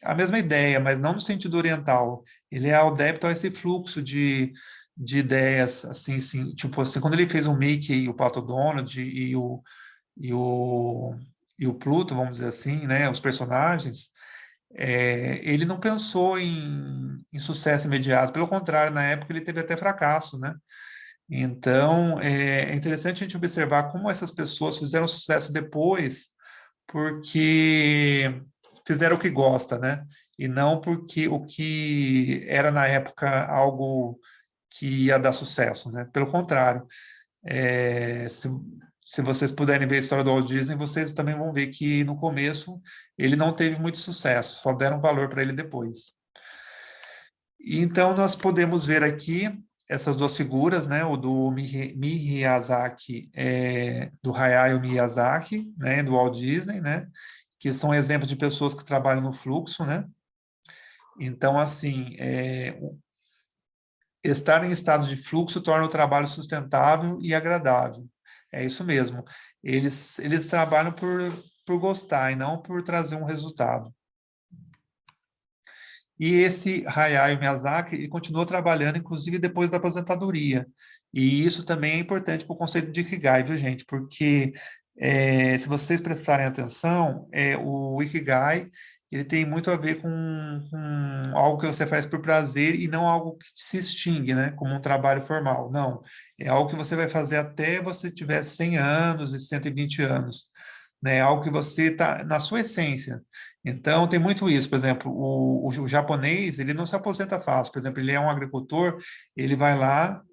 a mesma ideia, mas não no sentido oriental. Ele é adepto a esse fluxo de ideias, assim, tipo assim, quando ele fez o Mickey e o Pato Donald e o, e o Pluto, vamos dizer assim, né, os personagens, ele não pensou em sucesso imediato, pelo contrário, na época ele teve até fracasso, né? Então, é interessante a gente observar como essas pessoas fizeram sucesso depois, porque fizeram o que gosta, né? E não porque o que era na época algo que ia dar sucesso, né? Pelo contrário, é, se, se vocês puderem ver a história do Walt Disney, vocês também vão ver que no começo ele não teve muito sucesso, só deram valor para ele depois. Então, nós podemos ver aqui essas 2 figuras, né? O do Miyazaki, do Hayao Miyazaki, né? Do Walt Disney, né? Que são exemplos de pessoas que trabalham no fluxo, né? Então, assim, estar em estado de fluxo torna o trabalho sustentável e agradável. É isso mesmo. Eles trabalham por gostar e não por trazer um resultado. E esse Hayao Miyazaki, ele continuou trabalhando, inclusive depois da aposentadoria. E isso também é importante para o conceito de Ikigai, viu, gente? Porque se vocês prestarem atenção, o Ikigai, ele tem muito a ver com algo que você faz por prazer e não algo que se extingue, né? Como um trabalho formal. Não, é algo que você vai fazer até você tiver 100 anos e 120 anos. Né? Algo que você está na sua essência. Então, tem muito isso. Por exemplo, o japonês, ele não se aposenta fácil. Por exemplo, ele é um agricultor, ele vai lá,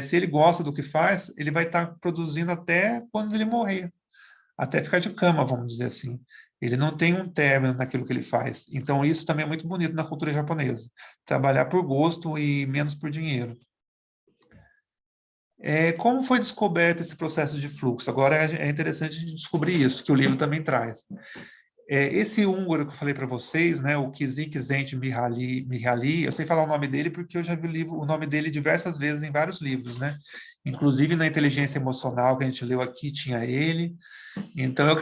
se ele gosta do que faz, ele vai estar produzindo até quando ele morrer, até ficar de cama, vamos dizer assim. Ele não tem um término naquilo que ele faz. Então, isso também é muito bonito na cultura japonesa. Trabalhar por gosto e menos por dinheiro. Como foi descoberto esse processo de fluxo? Agora é interessante a gente descobrir isso, que o livro também traz. Esse húngaro que eu falei para vocês, né, o Kizikzent Mihaly, eu sei falar o nome dele porque eu já vi o nome dele diversas vezes em vários livros, né? Inclusive na Inteligência Emocional que a gente leu aqui tinha ele. Então eu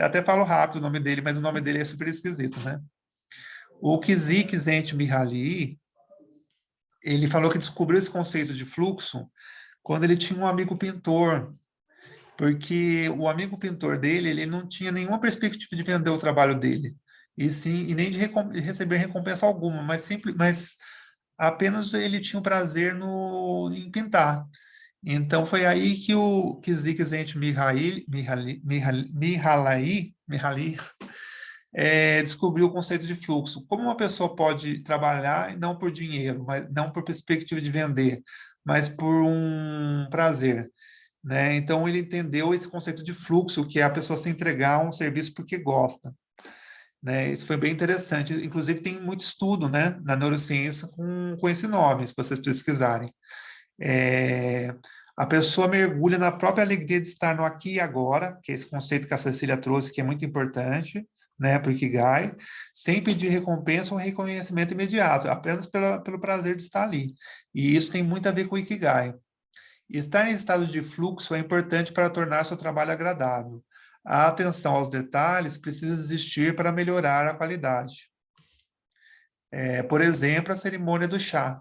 até falo rápido o nome dele, mas o nome dele é super esquisito, né? O Kizikzent Mihaly, ele falou que descobriu esse conceito de fluxo quando ele tinha um amigo pintor porque o amigo pintor dele, ele não tinha nenhuma perspectiva de vender o trabalho dele, e sim, e nem de receber recompensa alguma, mas apenas ele tinha o prazer em pintar. Então foi aí que o que Csikszentmihalyi descobriu o conceito de fluxo. Como uma pessoa pode trabalhar não por dinheiro, mas não por perspectiva de vender, mas por um prazer, né? Então ele entendeu esse conceito de fluxo, que é a pessoa se entregar a um serviço porque gosta, né? Isso foi bem interessante. Inclusive tem muito estudo, né, na neurociência com esse nome, se vocês pesquisarem. É, a pessoa mergulha na própria alegria de estar no aqui e agora, que é esse conceito que a Cecília trouxe, que é muito importante, né, para o Ikigai, sem pedir recompensa ou reconhecimento imediato, apenas pelo prazer de estar ali. E isso tem muito a ver com o Ikigai. Estar em estado de fluxo é importante para tornar seu trabalho agradável. A atenção aos detalhes precisa existir para melhorar a qualidade. Por exemplo, a cerimônia do chá.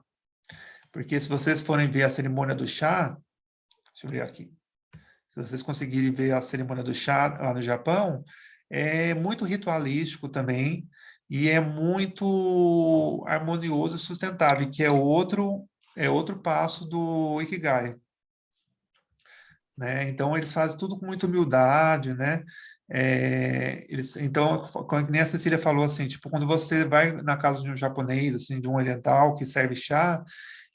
Porque se vocês forem ver a cerimônia do chá, deixa eu ver aqui. Se vocês conseguirem ver a cerimônia do chá lá no Japão, é muito ritualístico também e é muito harmonioso e sustentável, que é outro passo do Ikigai, né? Então eles fazem tudo com muita humildade, né? Então, como nem a Cecília falou assim, tipo, quando você vai na casa de um japonês, assim, de um oriental que serve chá,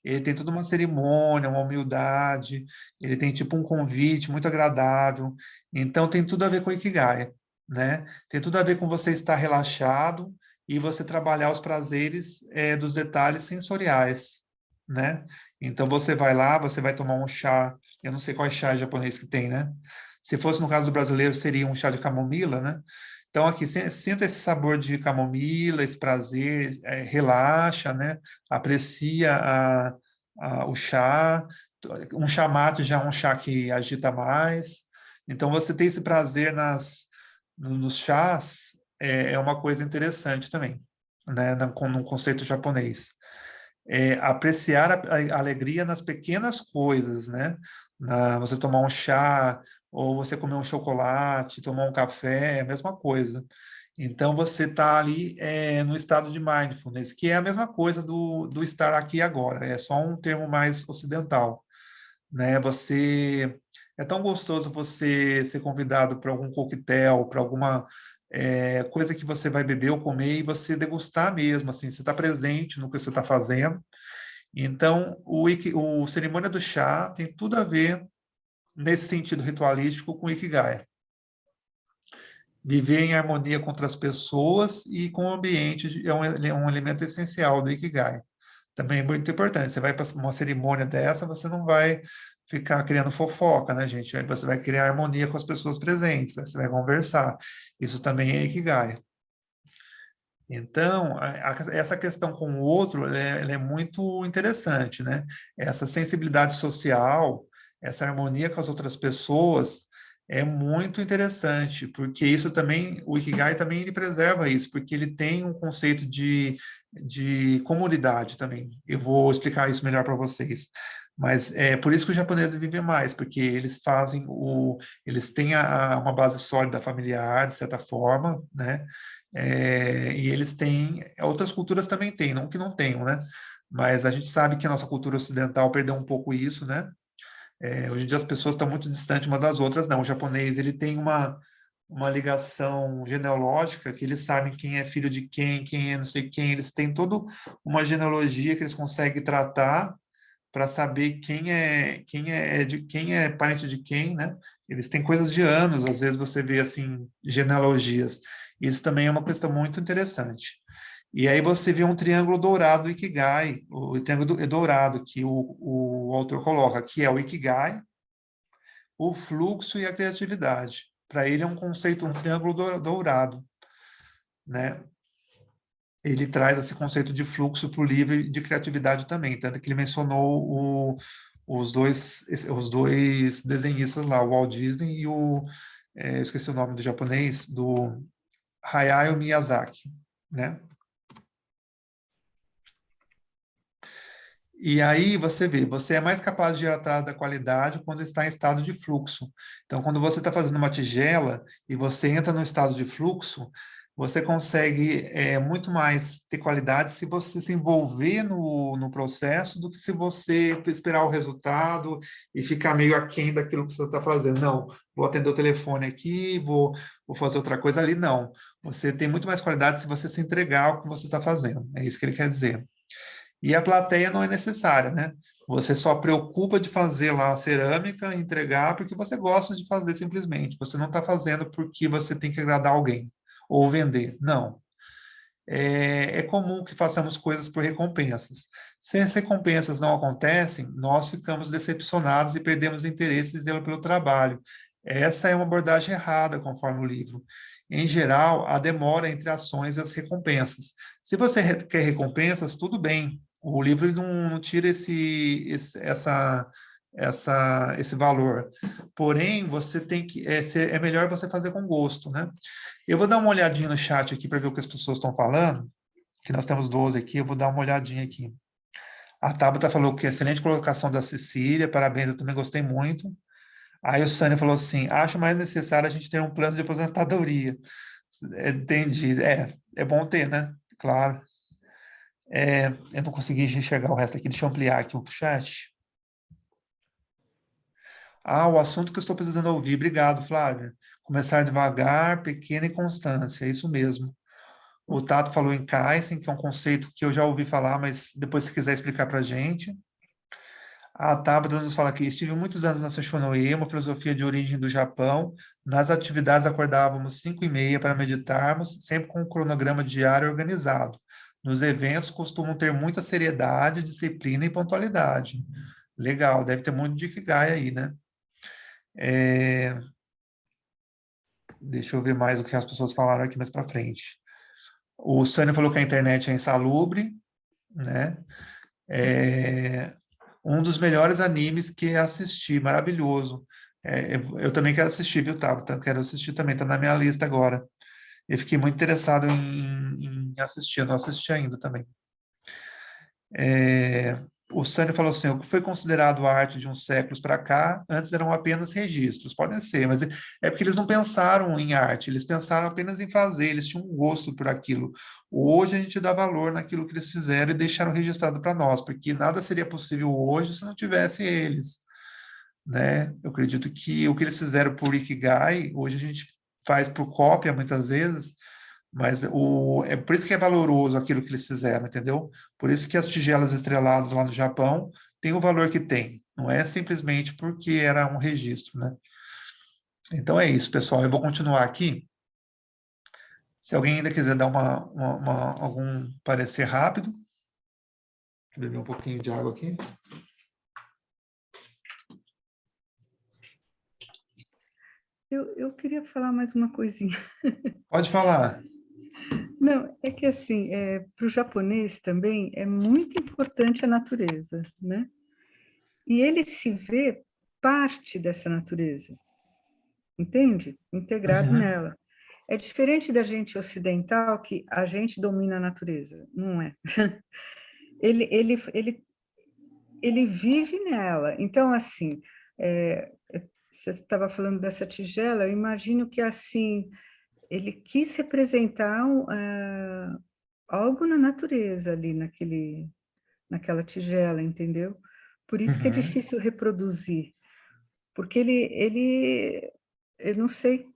ele tem toda uma cerimônia, uma humildade, ele tem tipo um convite muito agradável. Então tem tudo a ver com o Ikigai, né? Tem tudo a ver com você estar relaxado e você trabalhar os prazeres dos detalhes sensoriais, né? Então você vai lá, você vai tomar um chá, eu não sei qual é chá japonês que tem, né? Se fosse no caso do brasileiro, seria um chá de camomila, né? Então, aqui, sinta esse sabor de camomila, esse prazer, relaxa, né? Aprecia o chá. Um chá mate já é um chá que agita mais. Então, você ter esse prazer nos chás é uma coisa interessante também, né? No conceito japonês. Apreciar a alegria nas pequenas coisas, né? Você tomar um chá, ou você comer um chocolate, tomar um café, é a mesma coisa. Então, você está ali no estado de mindfulness, que é a mesma coisa do estar aqui e agora, é só um termo mais ocidental, né? É tão gostoso você ser convidado para algum coquetel, para alguma coisa que você vai beber ou comer e você degustar mesmo, assim, você está presente no que você está fazendo. Então, o cerimônia do chá tem tudo a ver nesse sentido ritualístico com o Ikigai. Viver em harmonia com outras pessoas e com o ambiente é um elemento essencial do Ikigai. Também é muito importante. Você vai para uma cerimônia dessa, você não vai ficar criando fofoca, né, gente? Aí você vai criar harmonia com as pessoas presentes, você vai conversar. Isso também é Ikigai. Então, essa questão com o outro, ela é muito interessante, né? Essa sensibilidade social, essa harmonia com as outras pessoas é muito interessante, porque isso também, o Ikigai também ele preserva isso, porque ele tem um conceito de comunidade também. Eu vou explicar isso melhor para vocês. Mas é por isso que os japoneses vivem mais, porque eles têm uma base sólida familiar, de certa forma, né? E eles têm, outras culturas também têm, não que não tenham, né? Mas a gente sabe que a nossa cultura ocidental perdeu um pouco isso, né? Hoje em dia as pessoas estão muito distantes umas das outras, não. O japonês, ele tem uma ligação genealógica, que eles sabem quem é filho de quem é não sei quem, eles têm toda uma genealogia que eles conseguem tratar para saber quem é parente de quem, né? Eles têm coisas de anos, às vezes você vê assim genealogias. Isso também é uma questão muito interessante. E aí você vê um triângulo dourado do Ikigai, o triângulo dourado que o autor coloca, que é o Ikigai, o fluxo e a criatividade. Para ele é um conceito, um triângulo dourado, né? Ele traz esse conceito de fluxo para o livro e de criatividade também, tanto que ele mencionou os dois desenhistas lá, o Walt Disney e eu esqueci o nome do japonês, do Hayao Miyazaki, né? E aí você vê, você é mais capaz de ir atrás da qualidade quando está em estado de fluxo. Então, quando você está fazendo uma tigela e você entra no estado de fluxo, você consegue muito mais ter qualidade se você se envolver no processo do que se você esperar o resultado e ficar meio aquém daquilo que você está fazendo. Não, vou atender o telefone aqui, vou fazer outra coisa ali. Não, você tem muito mais qualidade se você se entregar ao que você está fazendo. É isso que ele quer dizer. E a plateia não é necessária, né? Você só preocupa de fazer lá a cerâmica, entregar, porque você gosta de fazer simplesmente. Você não está fazendo porque você tem que agradar alguém ou vender. Não. É comum que façamos coisas por recompensas. Se as recompensas não acontecem, nós ficamos decepcionados e perdemos interesse pelo trabalho. Essa é uma abordagem errada, conforme o livro. Em geral, a demora entre ações e as recompensas. Se você quer recompensas, tudo bem. O livro não tira esse valor. Porém, você tem que é melhor você fazer com gosto, né? Eu vou dar uma olhadinha no chat aqui para ver o que as pessoas estão falando, que nós temos 12 aqui, eu vou dar uma olhadinha aqui. A Tabata falou que excelente colocação da Cecília, parabéns, eu também gostei muito. Aí o Sânia falou assim, acho mais necessário a gente ter um plano de aposentadoria. Entendi, é bom ter, né? Claro. Eu não consegui enxergar o resto aqui, deixa eu ampliar aqui o chat. O assunto que eu estou precisando ouvir, obrigado, Flávia. Começar devagar, pequena e constância, é isso mesmo. O Tato falou em Kaizen, que é um conceito que eu já ouvi falar, mas depois se quiser explicar para a gente. A Tabata nos fala aqui, estive muitos anos na Seishonoye, uma filosofia de origem do Japão. Nas atividades acordávamos 5h30 para meditarmos, sempre com um cronograma diário organizado. Nos eventos costumam ter muita seriedade, disciplina e pontualidade. Legal, deve ter muito de Ikigai aí, né? Deixa eu ver mais o que as pessoas falaram aqui mais para frente. O Sânio falou que a internet é insalubre, né? Um dos melhores animes que assisti, maravilhoso. Eu também quero assistir, viu, Tabata? Quero assistir também, tá na minha lista agora. Eu fiquei muito interessado em assistir, eu não assisti ainda também. O Sânio falou assim, o que foi considerado arte de uns séculos para cá, antes eram apenas registros, podem ser, mas é porque eles não pensaram em arte, eles pensaram apenas em fazer, eles tinham um gosto por aquilo. Hoje a gente dá valor naquilo que eles fizeram e deixaram registrado para nós, porque nada seria possível hoje se não tivesse eles, né? Eu acredito que o que eles fizeram por Ikigai, hoje a gente faz por cópia muitas vezes, mas é por isso que é valoroso aquilo que eles fizeram, entendeu? Por isso que as tigelas estreladas lá no Japão têm o valor que tem. Não é simplesmente porque era um registro, né? Então é isso, pessoal. Eu vou continuar aqui. Se alguém ainda quiser dar algum parecer rápido, vou beber um pouquinho de água aqui. Eu queria falar mais uma coisinha. Pode falar. Não, é que assim, para o japonês também é muito importante a natureza, né? E ele se vê parte dessa natureza, entende? Integrado Uhum, nela. É diferente da gente ocidental, que a gente domina a natureza, não é? Ele, ele, ele, ele vive nela. Então, assim, você estava falando dessa tigela, eu imagino que, assim, ele quis representar algo na natureza ali, naquela tigela, entendeu? Por isso que é uhum. difícil reproduzir, porque eu não sei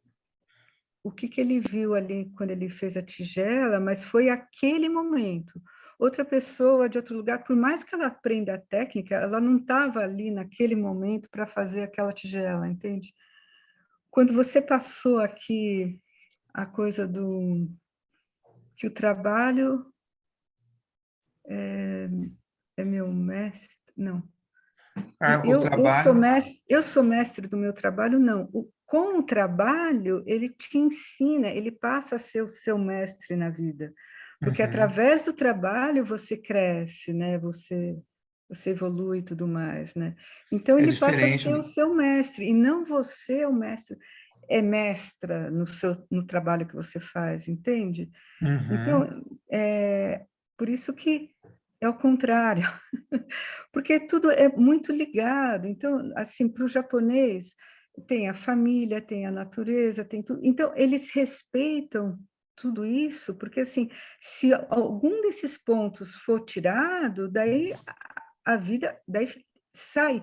o que ele viu ali quando ele fez a tigela, mas foi aquele momento. Outra pessoa de outro lugar, por mais que ela aprenda a técnica, ela não estava ali naquele momento para fazer aquela tigela, entende? Quando você passou aqui a coisa do que o trabalho é meu mestre, não. O trabalho. Eu sou mestre do meu trabalho, não. Com o trabalho, ele te ensina, ele passa a ser o seu mestre na vida. Porque Uhum. através do trabalho você cresce, né? Você evolui e tudo mais, né? Então É ele passa a diferente. ser o seu mestre, e não você o mestre, é mestra no trabalho que você faz, entende? Uhum. Então, por isso que é o contrário, porque tudo é muito ligado. Então, assim, para o japonês, tem a família, tem a natureza, tem tudo. Então, eles respeitam tudo isso, porque, assim, se algum desses pontos for tirado, daí a vida daí sai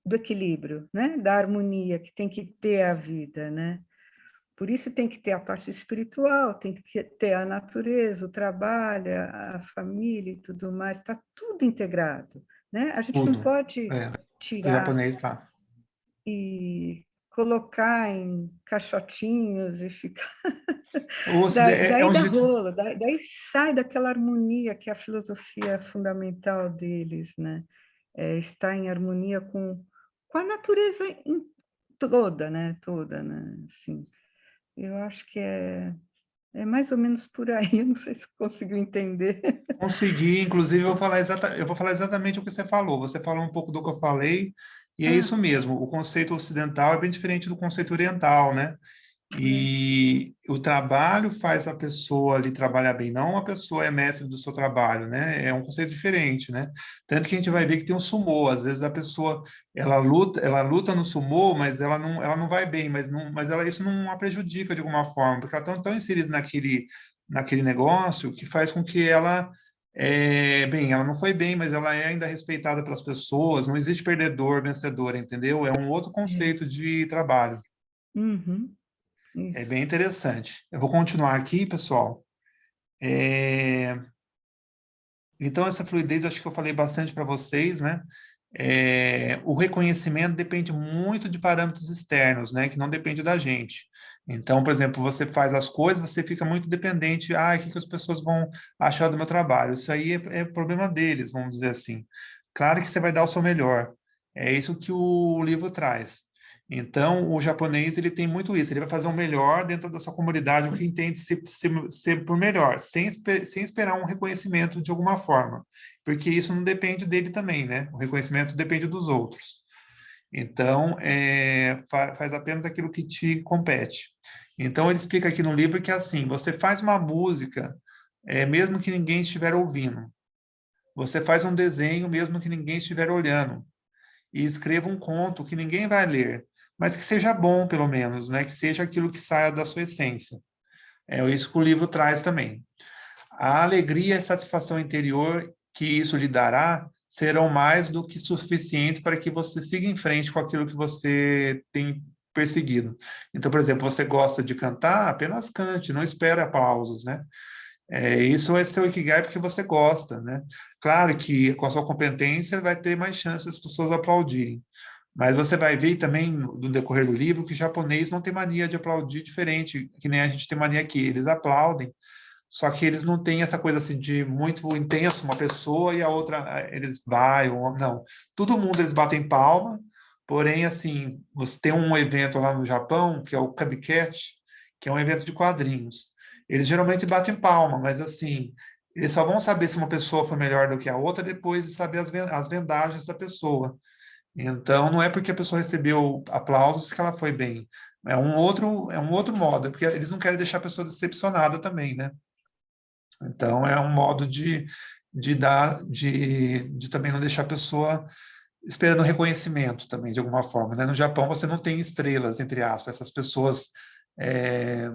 do equilíbrio, né? Da harmonia que tem que ter a vida, né? Por isso tem que ter a parte espiritual, tem que ter a natureza, o trabalho, a família e tudo mais, está tudo integrado, né? A gente não Tudo. pode É, do tirar japonês tá. e colocar em caixotinhos e ficar... É Daí um dá jeito. rolo, daí sai daquela harmonia que é a filosofia fundamental deles, né? É estar em harmonia com a natureza toda, né? Toda, né? Assim, eu acho que é mais ou menos por aí, eu não sei se conseguiu entender. Consegui, inclusive, eu vou falar exatamente o que você falou. Você falou um pouco do que eu falei, e é Ah, isso mesmo. O conceito ocidental é bem diferente do conceito oriental, né? é, E o trabalho faz a pessoa ali trabalhar bem, não a pessoa é mestre do seu trabalho, né? É um conceito diferente, né? Tanto que a gente vai ver que tem um sumô, às vezes a pessoa ela luta no sumô, mas ela não vai bem, mas isso não a prejudica de alguma forma, porque ela está tão inserida naquele negócio que faz com que ela bem, ela não foi bem, mas ela é ainda respeitada pelas pessoas, não existe perdedor, vencedor, entendeu? É um outro é. conceito de trabalho. Uhum, É isso. bem interessante. Eu vou continuar aqui, pessoal. É, Então, essa fluidez, acho que eu falei bastante para vocês, né? O reconhecimento depende muito de parâmetros externos, né? Que não depende da gente. Então, por exemplo, você faz as coisas, você fica muito dependente. Ah, o que que as pessoas vão achar do meu trabalho? Isso aí é problema deles, vamos dizer assim. Claro que você vai dar o seu melhor. É isso que o livro traz. Então, o japonês, ele tem muito isso. Ele vai fazer o melhor dentro da sua comunidade, o que entende ser por melhor, sem esperar um reconhecimento de alguma forma, porque isso não depende dele também, né? O reconhecimento depende dos outros. Então, faz apenas aquilo que te compete. Então, ele explica aqui no livro que é assim, você faz uma música, mesmo que ninguém estiver ouvindo. Você faz um desenho, mesmo que ninguém estiver olhando. E escreva um conto que ninguém vai ler, mas que seja bom, pelo menos, né? Que seja aquilo que saia da sua essência. É isso que o livro traz também. A alegria e a satisfação interior que isso lhe dará serão mais do que suficientes para que você siga em frente com aquilo que você tem perseguido. Então, por exemplo, você gosta de cantar, apenas cante, não espere aplausos, né? Isso é seu Ikigai porque você gosta, né? Claro que com a sua competência vai ter mais chances das pessoas aplaudirem. Mas você vai ver também no decorrer do livro que o japonês não tem mania de aplaudir diferente, que nem a gente tem mania aqui. Eles aplaudem, só que eles não têm essa coisa assim de muito intenso, uma pessoa e a outra eles vaiam, não. Todo mundo eles batem palma, porém, assim, você tem um evento lá no Japão, que é o Kabiket, que é um evento de quadrinhos. Eles geralmente batem palma, mas assim, eles só vão saber se uma pessoa foi melhor do que a outra depois de saber as vendagens da pessoa. Então, não é porque a pessoa recebeu aplausos que ela foi bem. É um outro modo, porque eles não querem deixar a pessoa decepcionada também, né? Então, é um modo de também não deixar a pessoa esperando reconhecimento também, de alguma forma, né? No Japão, você não tem estrelas, entre aspas, é,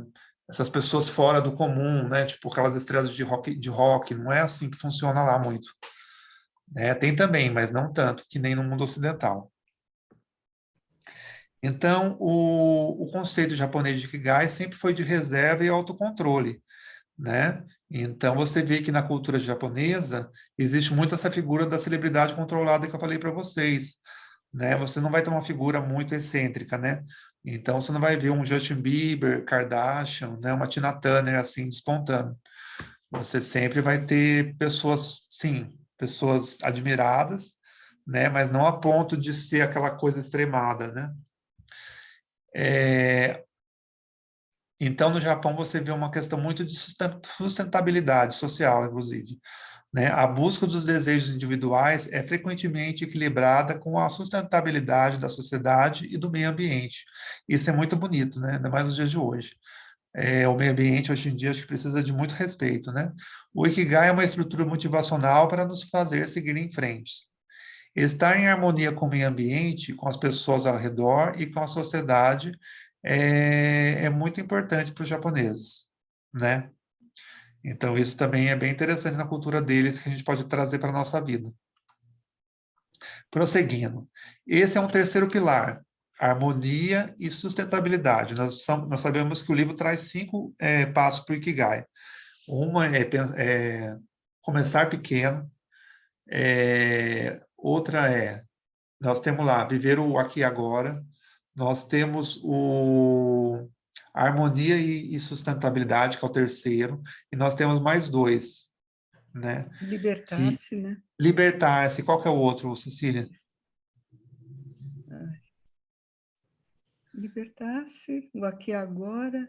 essas pessoas fora do comum, né? Tipo aquelas estrelas de rock, não é assim que funciona lá muito. Tem também, mas não tanto, que nem no mundo ocidental. Então, o conceito japonês de Ikigai sempre foi de reserva e autocontrole, né? Então, você vê que na cultura japonesa existe muito essa figura da celebridade controlada que eu falei para vocês, né? Você não vai ter uma figura muito excêntrica, né? Então, você não vai ver um Justin Bieber, Kardashian, né? Uma Tina Turner assim despontando. Você sempre vai ter pessoas, sim, pessoas admiradas, né? Mas não a ponto de ser aquela coisa extremada, né? É, Então, no Japão, você vê uma questão muito de sustentabilidade social, inclusive, né? A busca dos desejos individuais é frequentemente equilibrada com a sustentabilidade da sociedade e do meio ambiente. Isso é muito bonito, né? Ainda mais nos dias de hoje. o meio ambiente hoje em dia acho que precisa de muito respeito, né? O Ikigai é uma estrutura motivacional para nos fazer seguir em frente. Estar em harmonia com o meio ambiente, com as pessoas ao redor e com a sociedade é muito importante para os japoneses, né? Então, isso também é bem interessante na cultura deles, que a gente pode trazer para a nossa vida. Prosseguindo. Esse é um terceiro pilar, harmonia e sustentabilidade. Nós sabemos que o livro traz 5 passos para o Ikigai. Uma é começar pequeno, outra nós temos lá, viver o aqui e agora, nós temos a harmonia e sustentabilidade, que é o terceiro, e nós temos mais 2, né? Que Libertar-se, né? libertar-se. Qual que é o outro, Cecília? Libertar-se, o aqui e agora,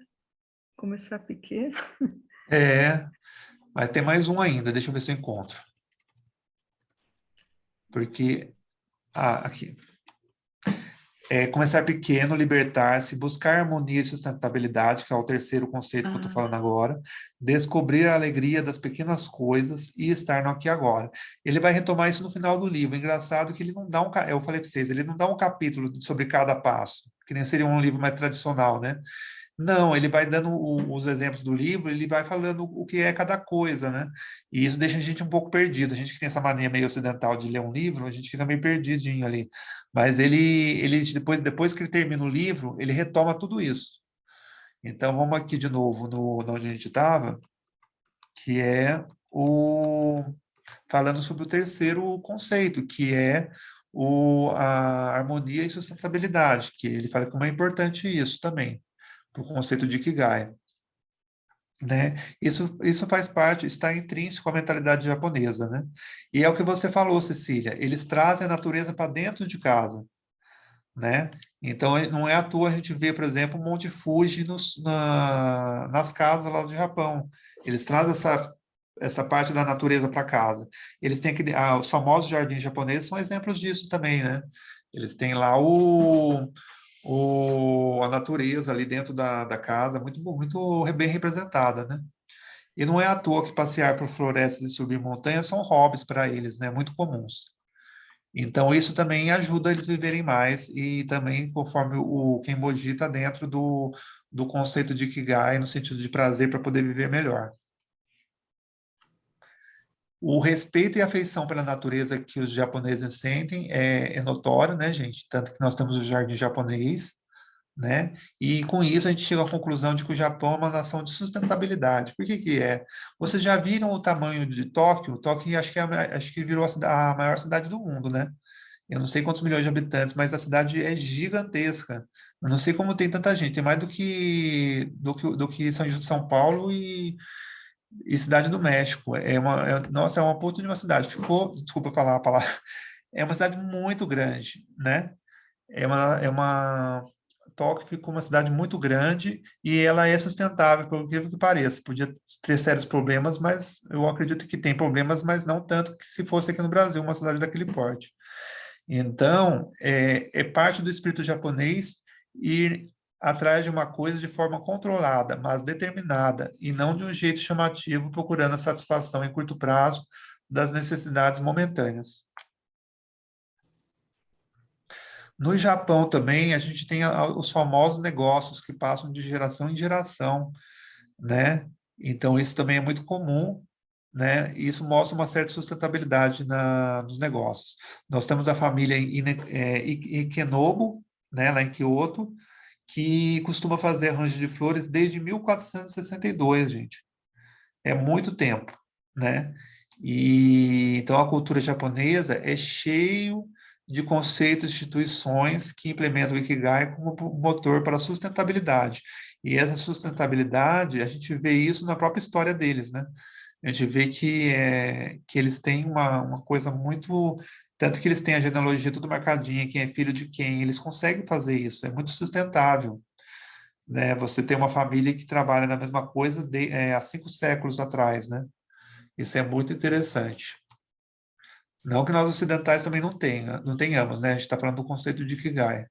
começar pequeno. Mas tem mais um ainda, deixa eu ver se eu encontro. Porque, aqui. Começar pequeno, libertar-se, buscar harmonia e sustentabilidade, que é o terceiro conceito que eu estou falando agora, descobrir a alegria das pequenas coisas e estar no aqui e agora. Ele vai retomar isso no final do livro. Engraçado que ele não dá eu falei para vocês, ele não dá um capítulo sobre cada passo, que nem seria um livro mais tradicional, né? Não, ele vai dando os exemplos do livro, ele vai falando o que é cada coisa, né? E isso deixa a gente um pouco perdido. A gente que tem essa mania meio ocidental de ler um livro, a gente fica meio perdidinho ali. Mas ele depois que ele termina o livro, ele retoma tudo isso. Então, vamos aqui de novo no onde a gente estava, que é falando sobre o terceiro conceito, que é a harmonia e sustentabilidade, que ele fala como é importante isso também para o conceito de Ikigai, né? Isso faz parte, está intrínseco à mentalidade japonesa, né? E é o que você falou, Cecília, eles trazem a natureza para dentro de casa, né? Então, não é à toa a gente vê, por exemplo, o Monte Fuji nas casas lá do Japão. Eles trazem essa parte da natureza para casa. Eles têm os famosos jardins japoneses são exemplos disso também, né? Eles têm lá a natureza ali dentro da casa, muito bem representada, né? E não é à toa que passear por florestas e subir montanhas são hobbies para eles, né? Muito comuns. Então, isso também ajuda eles a viverem mais e também, conforme o Kenboji está dentro do conceito de Ikigai, no sentido de prazer para poder viver melhor. O respeito e afeição pela natureza que os japoneses sentem é notório, né, gente? Tanto que nós temos o jardim japonês, né? E com isso a gente chega à conclusão de que o Japão é uma nação de sustentabilidade. Por que que é? Vocês já viram o tamanho de Tóquio? Tóquio acho que virou a maior cidade do mundo, né? Eu não sei quantos milhões de habitantes, mas a cidade é gigantesca. Eu não sei como tem tanta gente. Tem mais do que São Paulo e Cidade do México. Nossa, é uma puta de uma cidade. Desculpa falar a palavra. É uma cidade muito grande, né? Tóquio ficou uma cidade muito grande e ela é sustentável, por incrível que pareça. Podia ter sérios problemas, mas eu acredito que tem problemas, mas não tanto que se fosse aqui no Brasil, uma cidade daquele porte. Então, é parte do espírito japonês ir atrás de uma coisa de forma controlada, mas determinada, e não de um jeito chamativo, procurando a satisfação em curto prazo das necessidades momentâneas. No Japão também, a gente tem os famosos negócios que passam de geração em geração, né? Então, isso também é muito comum, né? E isso mostra uma certa sustentabilidade nos negócios. Nós temos a família Ikenobu, né, lá em Kyoto, que costuma fazer arranjo de flores desde 1462, gente. É muito tempo, né? E então a cultura japonesa é cheio de conceitos, instituições que implementam o Ikigai como motor para a sustentabilidade. E essa sustentabilidade, a gente vê isso na própria história deles, né? A gente vê que eles têm uma coisa muito. Tanto que eles têm a genealogia tudo marcadinha, quem é filho de quem, eles conseguem fazer isso, é muito sustentável, né? Você tem uma família que trabalha na mesma coisa há 5 séculos atrás, né? Isso é muito interessante. Não que nós ocidentais também não tenhamos, né? A gente está falando do conceito de Ikigai.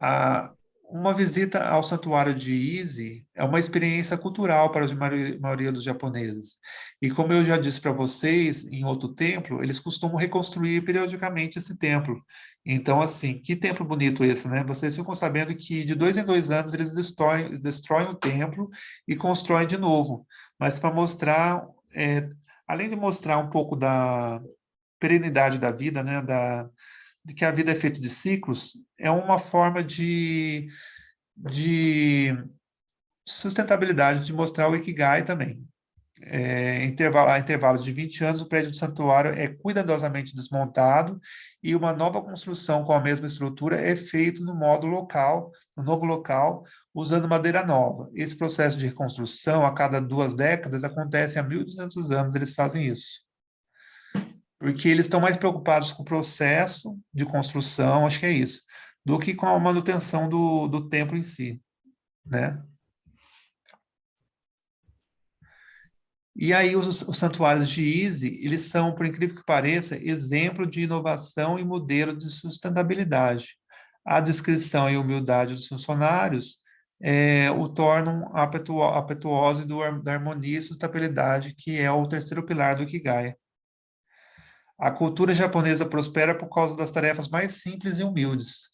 A, uma visita ao santuário de Ise é uma experiência cultural para a maioria dos japoneses. E como eu já disse para vocês, em outro templo, eles costumam reconstruir periodicamente esse templo. Então, assim, que templo bonito esse, né? Vocês ficam sabendo que de 2 em 2 anos eles destroem o templo e constroem de novo. Mas para mostrar, além de mostrar um pouco da perenidade da vida, né? De que a vida é feita de ciclos, é uma forma de sustentabilidade, de mostrar o Ikigai também. A intervalos de 20 anos, o prédio do santuário é cuidadosamente desmontado e uma nova construção com a mesma estrutura é feito no modo local, no novo local, usando madeira nova. Esse processo de reconstrução, a cada 2 décadas, acontece há 1.200 anos, eles fazem isso. Porque eles estão mais preocupados com o processo de construção, acho que é isso, do que com a manutenção do templo em si, né? E aí os santuários de Ise, eles são, por incrível que pareça, exemplo de inovação e modelo de sustentabilidade. A discrição e humildade dos funcionários o tornam afetuoso da harmonia e sustentabilidade, que é o terceiro pilar do Ikigai. A cultura japonesa prospera por causa das tarefas mais simples e humildes.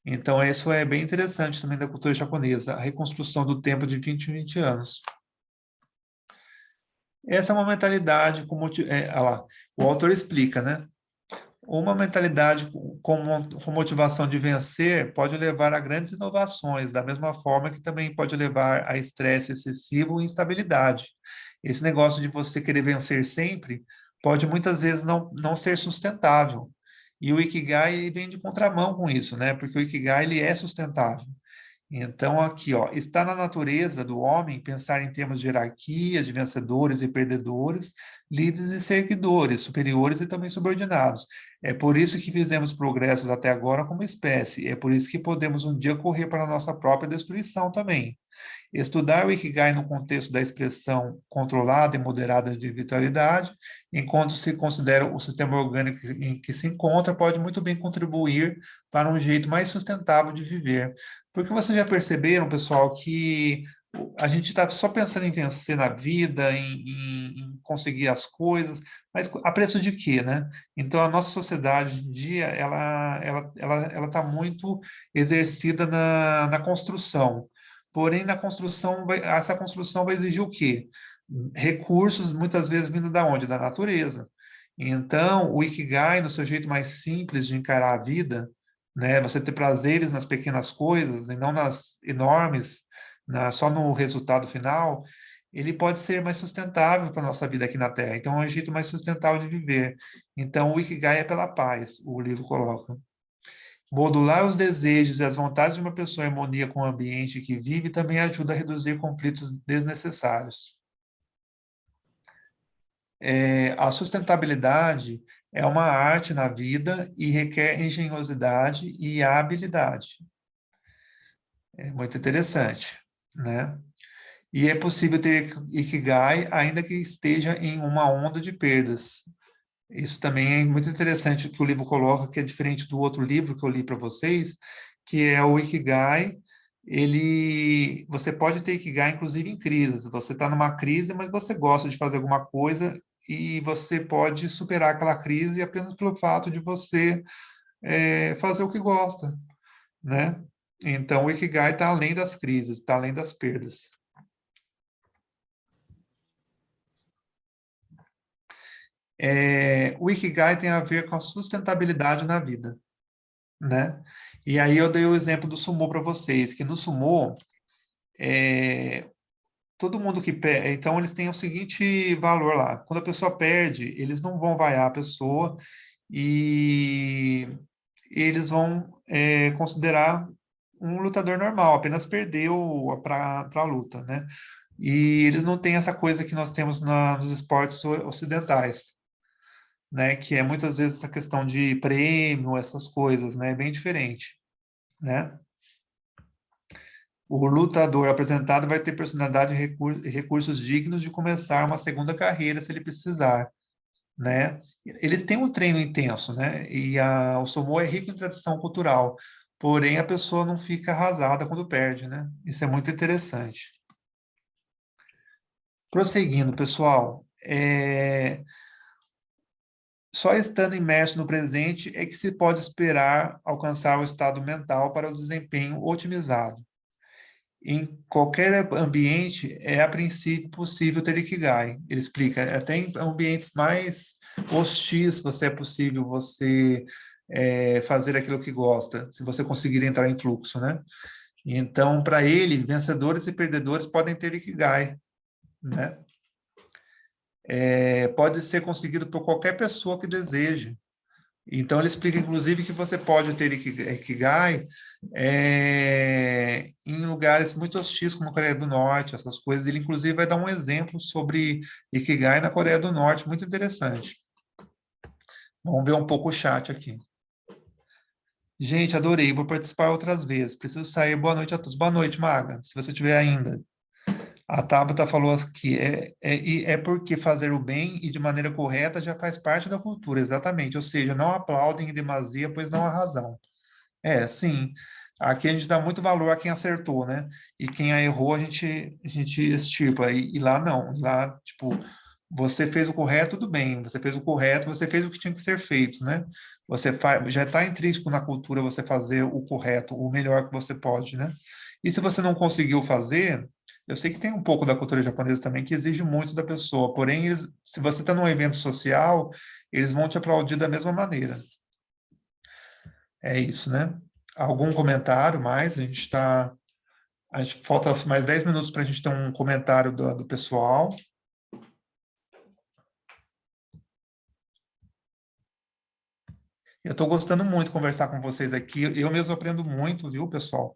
Então, isso é bem interessante também da cultura japonesa, a reconstrução do templo de 20 em 20 anos. Essa é uma mentalidade, olha lá, o autor explica, né? Uma mentalidade com motivação de vencer pode levar a grandes inovações, da mesma forma que também pode levar a estresse excessivo e instabilidade. Esse negócio de você querer vencer sempre pode muitas vezes não ser sustentável. E o Ikigai ele vem de contramão com isso, né? Porque o Ikigai ele é sustentável. Então, aqui, ó, está na natureza do homem pensar em termos de hierarquias, de vencedores e perdedores, líderes e seguidores, superiores e também subordinados. É por isso que fizemos progressos até agora como espécie. É por isso que podemos um dia correr para a nossa própria destruição também. Estudar o Ikigai no contexto da expressão controlada e moderada de vitalidade, enquanto se considera o sistema orgânico em que se encontra, pode muito bem contribuir para um jeito mais sustentável de viver. Porque vocês já perceberam, pessoal, que a gente está só pensando em vencer na vida, em conseguir as coisas, mas a preço de quê, né? Então, a nossa sociedade hoje em dia, ela está muito exercida na construção. Porém, essa construção vai exigir o quê? Recursos, muitas vezes, vindo da onde? Da natureza. Então, o Ikigai, no seu jeito mais simples de encarar a vida, né? Você ter prazeres nas pequenas coisas e não nas enormes, só no resultado final, ele pode ser mais sustentável para a nossa vida aqui na Terra. Então, é um jeito mais sustentável de viver. Então, o Ikigai é pela paz, o livro coloca. Modular os desejos e as vontades de uma pessoa em harmonia com o ambiente que vive também ajuda a reduzir conflitos desnecessários. A sustentabilidade é uma arte na vida e requer engenhosidade e habilidade. É muito interessante, né? E é possível ter Ikigai ainda que esteja em uma onda de perdas. Isso também é muito interessante que o livro coloca, que é diferente do outro livro que eu li para vocês, que é o Ikigai. Você pode ter Ikigai, inclusive, em crises. Você está numa crise, mas você gosta de fazer alguma coisa e você pode superar aquela crise apenas pelo fato de você fazer o que gosta, né? Então, o Ikigai está além das crises, está além das perdas. O Ikigai tem a ver com a sustentabilidade na vida, né? E aí eu dei o exemplo do sumô para vocês, que no sumô, todo mundo que perde, então eles têm o seguinte valor lá, quando a pessoa perde, eles não vão vaiar a pessoa e eles vão considerar um lutador normal, apenas perdeu para a luta, né? E eles não têm essa coisa que nós temos nos esportes ocidentais, né? Que é muitas vezes essa questão de prêmio, essas coisas, né? É bem diferente, né? O lutador apresentado vai ter personalidade e recursos dignos de começar uma segunda carreira se ele precisar, né? Eles têm um treino intenso, né? E o sumô é rico em tradição cultural. porém a pessoa não fica arrasada quando perde, né? Isso é muito interessante. Prosseguindo, pessoal, só estando imerso no presente é que se pode esperar alcançar o estado mental para o desempenho otimizado. Em qualquer ambiente, é a princípio possível ter Ikigai. Ele explica, até em ambientes mais hostis, você é possível você fazer aquilo que gosta, se você conseguir entrar em fluxo, né? Então, para ele, vencedores e perdedores podem ter Ikigai, né? Pode ser conseguido por qualquer pessoa que deseje. Então, ele explica, inclusive, que você pode ter Ikigai em lugares muito hostis, como a Coreia do Norte, essas coisas. Ele, inclusive, vai dar um exemplo sobre Ikigai na Coreia do Norte, muito interessante. Vamos ver um pouco o chat aqui. Gente, adorei, vou participar outras vezes. Preciso sair. Boa noite a todos. Boa noite, Maga, se você tiver ainda. A Tabata falou que é porque fazer o bem e de maneira correta já faz parte da cultura, exatamente. Ou seja, não aplaudem em demasia, pois não há razão. Sim. Aqui a gente dá muito valor a quem acertou, né? E quem errou, a gente extirpa. E lá não. Lá, tipo, você fez o correto, tudo bem. Você fez o correto, você fez o que tinha que ser feito, né? Já está intrínseco na cultura você fazer o correto, o melhor que você pode, né? E se você não conseguiu fazer, eu sei que tem um pouco da cultura japonesa também que exige muito da pessoa. Porém, se você está num evento social, eles vão te aplaudir da mesma maneira. É isso, né? Algum comentário mais? A gente falta mais 10 minutos para a gente ter um comentário do pessoal. Eu estou gostando muito de conversar com vocês aqui. Eu mesmo aprendo muito, viu, pessoal?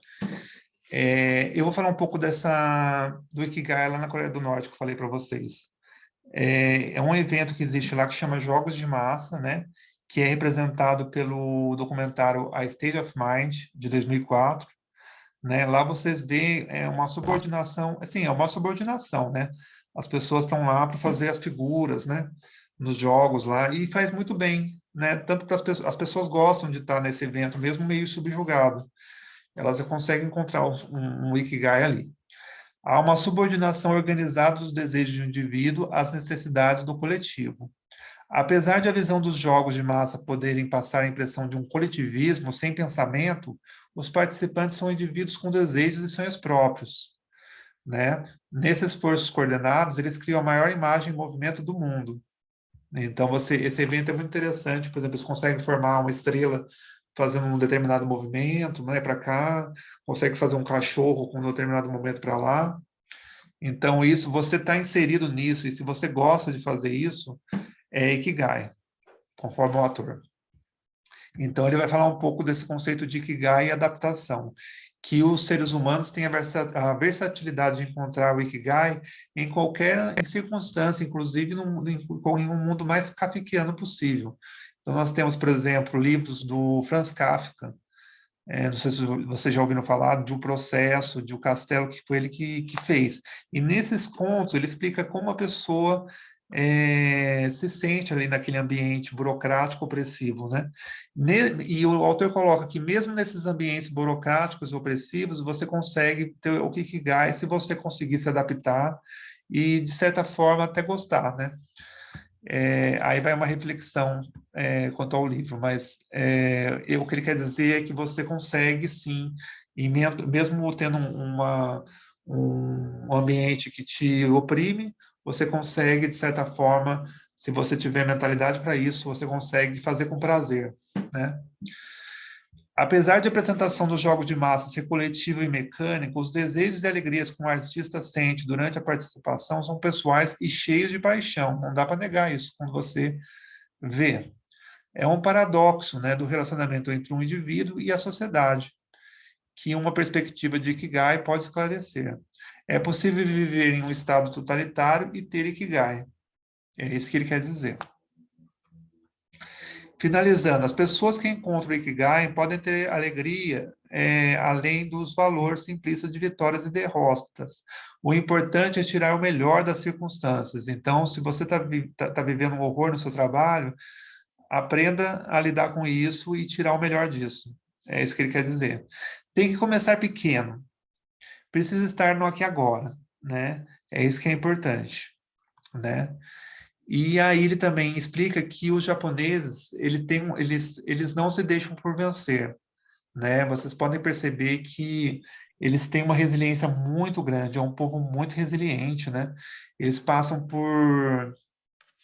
Eu vou falar um pouco do Ikigai lá na Coreia do Norte, que eu falei para vocês. É um evento que existe lá que chama Jogos de Massa, né? Que é representado pelo documentário A State of Mind, de 2004. Né? Lá vocês veem uma subordinação, assim, é uma subordinação, né? As pessoas estão lá para fazer as figuras, né? Nos jogos lá, e faz muito bem, né? Tanto que as pessoas gostam de estar nesse evento, mesmo meio subjugado. Elas conseguem encontrar um Ikigai ali. Há uma subordinação organizada dos desejos do indivíduo às necessidades do coletivo. Apesar de a visão dos jogos de massa poderem passar a impressão de um coletivismo sem pensamento, os participantes são indivíduos com desejos e sonhos próprios, né? Nesses esforços coordenados, eles criam a maior imagem em movimento do mundo. Então, esse evento é muito interessante. Por exemplo, eles conseguem formar uma estrela fazendo um determinado movimento, né, para cá, consegue fazer um cachorro com um determinado movimento para lá. Então, isso, você está inserido nisso, e se você gosta de fazer isso, é Ikigai, conforme o ator. Então, ele vai falar um pouco desse conceito de Ikigai e adaptação, que os seres humanos têm a versatilidade de encontrar o Ikigai em qualquer circunstância, inclusive em um mundo mais kafkiano possível. Então, nós temos, por exemplo, livros do Franz Kafka, não sei se vocês já ouviram falar de um processo, de um castelo que foi ele que fez. E nesses contos ele explica como a pessoa se sente ali naquele ambiente burocrático opressivo, né? E o autor coloca que mesmo nesses ambientes burocráticos e opressivos, você consegue ter o Ikigai se você conseguir se adaptar e, de certa forma, até gostar, né? Aí vai uma reflexão quanto ao livro, mas o que ele quer dizer é que você consegue, sim, e mesmo tendo um ambiente que te oprime, você consegue, de certa forma, se você tiver mentalidade para isso, você consegue fazer com prazer, né? Apesar de a apresentação dos jogos de massa ser coletiva e mecânica, os desejos e alegrias que um artista sente durante a participação são pessoais e cheios de paixão. Não dá para negar isso quando você vê. É um paradoxo, né, do relacionamento entre um indivíduo e a sociedade, que uma perspectiva de Ikigai pode esclarecer. É possível viver em um estado totalitário e ter Ikigai. É isso que ele quer dizer. Finalizando, as pessoas que encontram o Ikigai podem ter alegria além dos valores simplistas de vitórias e derrotas. O importante é tirar o melhor das circunstâncias. Então, se você tá vivendo um horror no seu trabalho, aprenda a lidar com isso e tirar o melhor disso. É isso que ele quer dizer. Tem que começar pequeno. Precisa estar no aqui e agora, né? É isso que é importante, né? E aí ele também explica que os japoneses, eles não se deixam por vencer, né? Vocês podem perceber que eles têm uma resiliência muito grande, é um povo muito resiliente, né? Eles passam por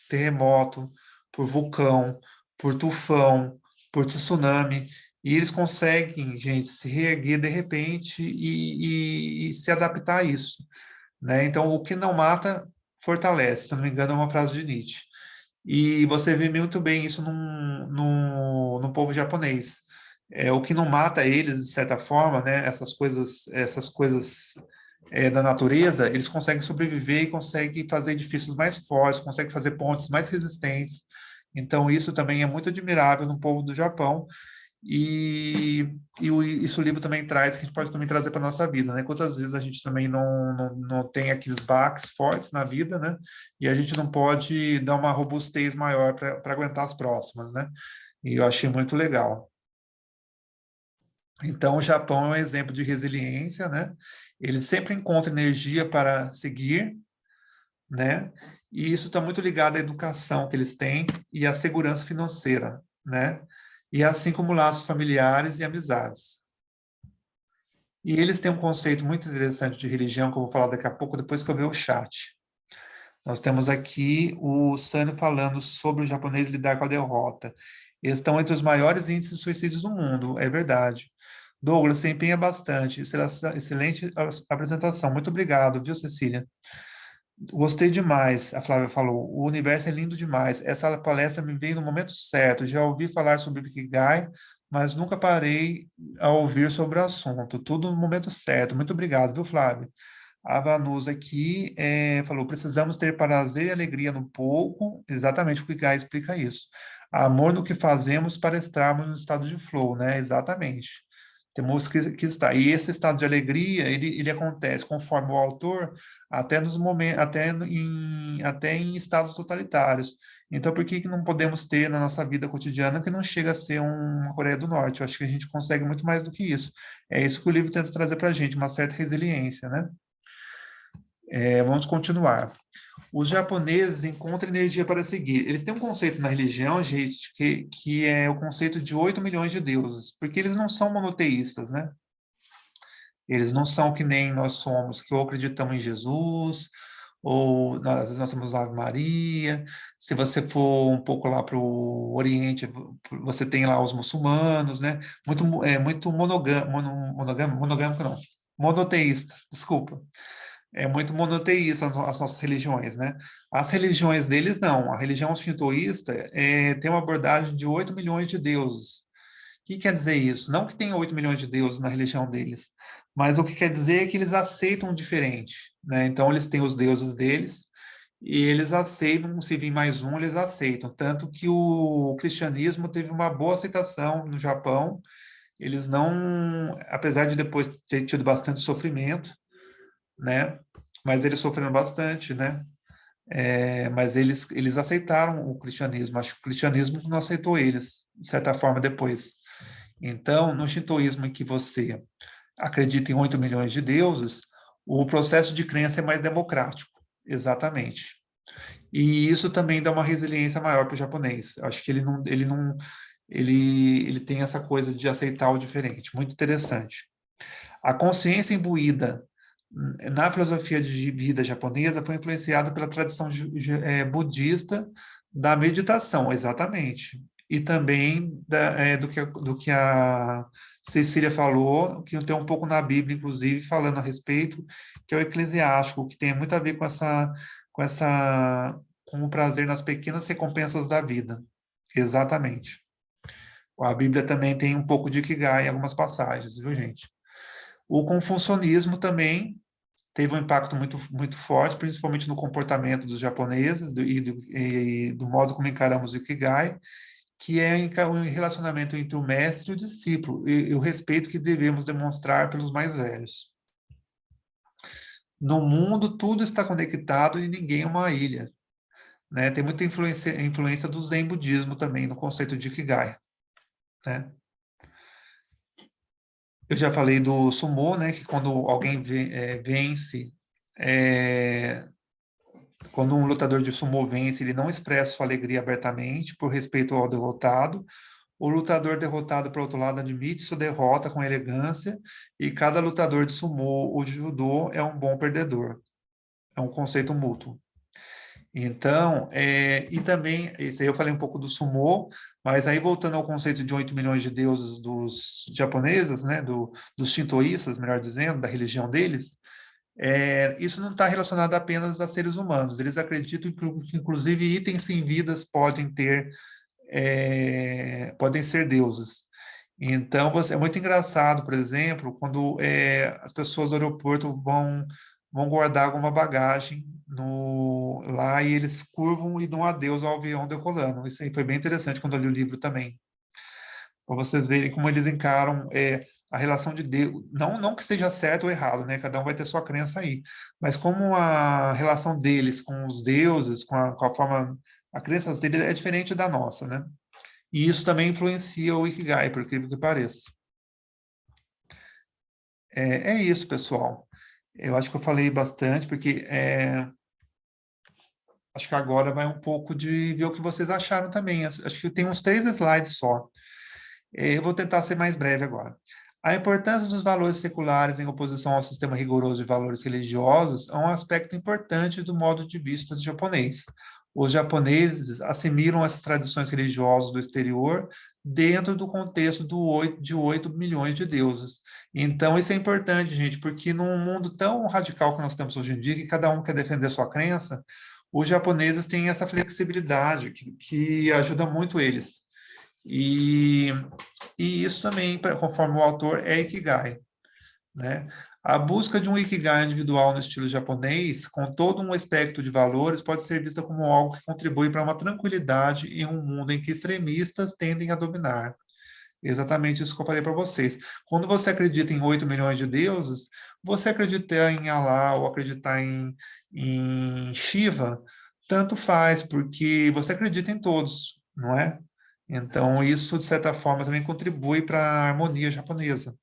terremoto, por vulcão, por tufão, por tsunami, e eles conseguem, gente, se reerguer de repente e se adaptar a isso, né? Então, o que não mata, fortalece, se não me engano, é uma frase de Nietzsche. E você vê muito bem isso no povo japonês. É, o que não mata eles, de certa forma, né? Essas coisas da natureza, eles conseguem sobreviver e conseguem fazer edifícios mais fortes, conseguem fazer pontes mais resistentes. Então, isso também é muito admirável no povo do Japão. Isso o livro também traz, que a gente pode também trazer para a nossa vida, né? Quantas vezes a gente também não tem aqueles baques fortes na vida, né? E a gente não pode dar uma robustez maior para aguentar as próximas, né? E eu achei muito legal. Então, o Japão é um exemplo de resiliência, né? Ele sempre encontra energia para seguir, né? E isso está muito ligado à educação que eles têm e à segurança financeira, né? E assim como laços familiares e amizades. E eles têm um conceito muito interessante de religião, que eu vou falar daqui a pouco, depois que eu ver o chat. Nós temos aqui o Sano falando sobre o japonês lidar com a derrota. Eles estão entre os maiores índices de suicídios do mundo, é verdade. Douglas, você empenha bastante. Excelente apresentação. Muito obrigado, viu, Cecília? Gostei demais, a Flávia falou. O universo é lindo demais. Essa palestra me veio no momento certo. Já ouvi falar sobre o Ikigai, mas nunca parei a ouvir sobre o assunto. Tudo no momento certo. Muito obrigado, viu, Flávia? A Vanusa aqui falou: precisamos ter prazer e alegria no pouco. Exatamente, o Ikigai explica isso. Amor no que fazemos para estarmos no estado de flow, né? Exatamente. Temos que estar. E esse estado de alegria, ele acontece conforme o autor, até nos momentos, até em estados totalitários. Então, por que que não podemos ter na nossa vida cotidiana que não chega a ser uma Coreia do Norte? Eu acho que a gente consegue muito mais do que isso. É isso que o livro tenta trazer para a gente, uma certa resiliência, né? Vamos continuar. Os japoneses encontram energia para seguir. Eles têm um conceito na religião, gente, que é o conceito de 8 milhões de deuses, porque eles não são monoteístas, né? Eles não são que nem nós somos, que ou acreditamos em Jesus, ou às vezes nós temos Ave Maria. Se você for um pouco lá para o Oriente, você tem lá os muçulmanos, né? Muito monogâmico não, monoteísta, desculpa. É muito monoteísta as nossas religiões, né? As religiões deles não. A religião shintoísta tem uma abordagem de 8 milhões de deuses. O que quer dizer isso? Não que tenha 8 milhões de deuses na religião deles, mas o que quer dizer é que eles aceitam o diferente, né? Então, eles têm os deuses deles e eles aceitam, se vir mais um, eles aceitam. Tanto que o cristianismo teve uma boa aceitação no Japão. Eles não, apesar de depois ter tido bastante sofrimento, né? Mas eles sofreram bastante, né? Mas eles aceitaram o cristianismo. Acho que o cristianismo não aceitou eles, de certa forma, depois. Então, no shintoísmo em que você acredita em 8 milhões de deuses, o processo de crença é mais democrático. Exatamente. E isso também dá uma resiliência maior para o japonês. Acho que ele tem essa coisa de aceitar o diferente. Muito interessante. A consciência imbuída na filosofia de vida japonesa foi influenciada pela tradição budista da meditação, exatamente. E também do que a Cecília falou, que tem um pouco na Bíblia, inclusive, falando a respeito, que é o eclesiástico, que tem muito a ver com o prazer nas pequenas recompensas da vida. Exatamente. A Bíblia também tem um pouco de Ikigai em algumas passagens, viu, gente? O confucionismo também teve um impacto muito, muito forte, principalmente no comportamento dos japoneses e do modo como encaramos o Ikigai, que é o relacionamento entre o mestre e o discípulo, e o respeito que devemos demonstrar pelos mais velhos. No mundo, tudo está conectado e ninguém é uma ilha. Né? Tem muita influência do Zen budismo também no conceito de Ikigai. Né? Eu já falei do sumô, né, que quando alguém vence, é, quando um lutador de sumô vence, ele não expressa sua alegria abertamente por respeito ao derrotado. O lutador derrotado, por outro lado, admite sua derrota com elegância, e cada lutador de sumô ou de judô é um bom perdedor. É um conceito mútuo. Então, e também, esse aí eu falei um pouco do sumô, mas aí voltando ao conceito de 8 milhões de deuses dos japoneses, né, dos shintoístas, melhor dizendo, da religião deles, isso não está relacionado apenas a seres humanos. Eles acreditam que, inclusive, itens sem vidas podem ser deuses. Então, é muito engraçado, por exemplo, quando as pessoas do aeroporto vão guardar alguma bagagem lá e eles curvam e dão adeus ao avião decolando. Isso aí foi bem interessante quando eu li o livro também, para vocês verem como eles encaram a relação de Deus. Não que esteja certo ou errado, né? Cada um vai ter sua crença aí, mas como a relação deles com os deuses, com a forma, a crença deles é diferente da nossa, né? E isso também influencia o Ikigai, por incrível que pareça. É isso, pessoal. Eu acho que eu falei bastante, porque acho que agora vai um pouco de ver o que vocês acharam também. Acho que tem uns 3 slides só. Eu vou tentar ser mais breve agora. A importância dos valores seculares em oposição ao sistema rigoroso de valores religiosos é um aspecto importante do modo de vista japonês. Os japoneses assimilam essas tradições religiosas do exterior dentro do contexto de 8 milhões de deuses. Então, isso é importante, gente, porque num mundo tão radical que nós temos hoje em dia, que cada um quer defender sua crença, os japoneses têm essa flexibilidade que ajuda muito eles. E, e isso também, conforme o autor, é Ikigai, né? A busca de um Ikigai individual no estilo japonês, com todo um espectro de valores, pode ser vista como algo que contribui para uma tranquilidade em um mundo em que extremistas tendem a dominar. Exatamente isso que eu falei para vocês. Quando você acredita em 8 milhões de deuses, você acreditar em Allah ou acreditar em Shiva, tanto faz, porque você acredita em todos, não é? Então, isso, de certa forma, também contribui para a harmonia japonesa.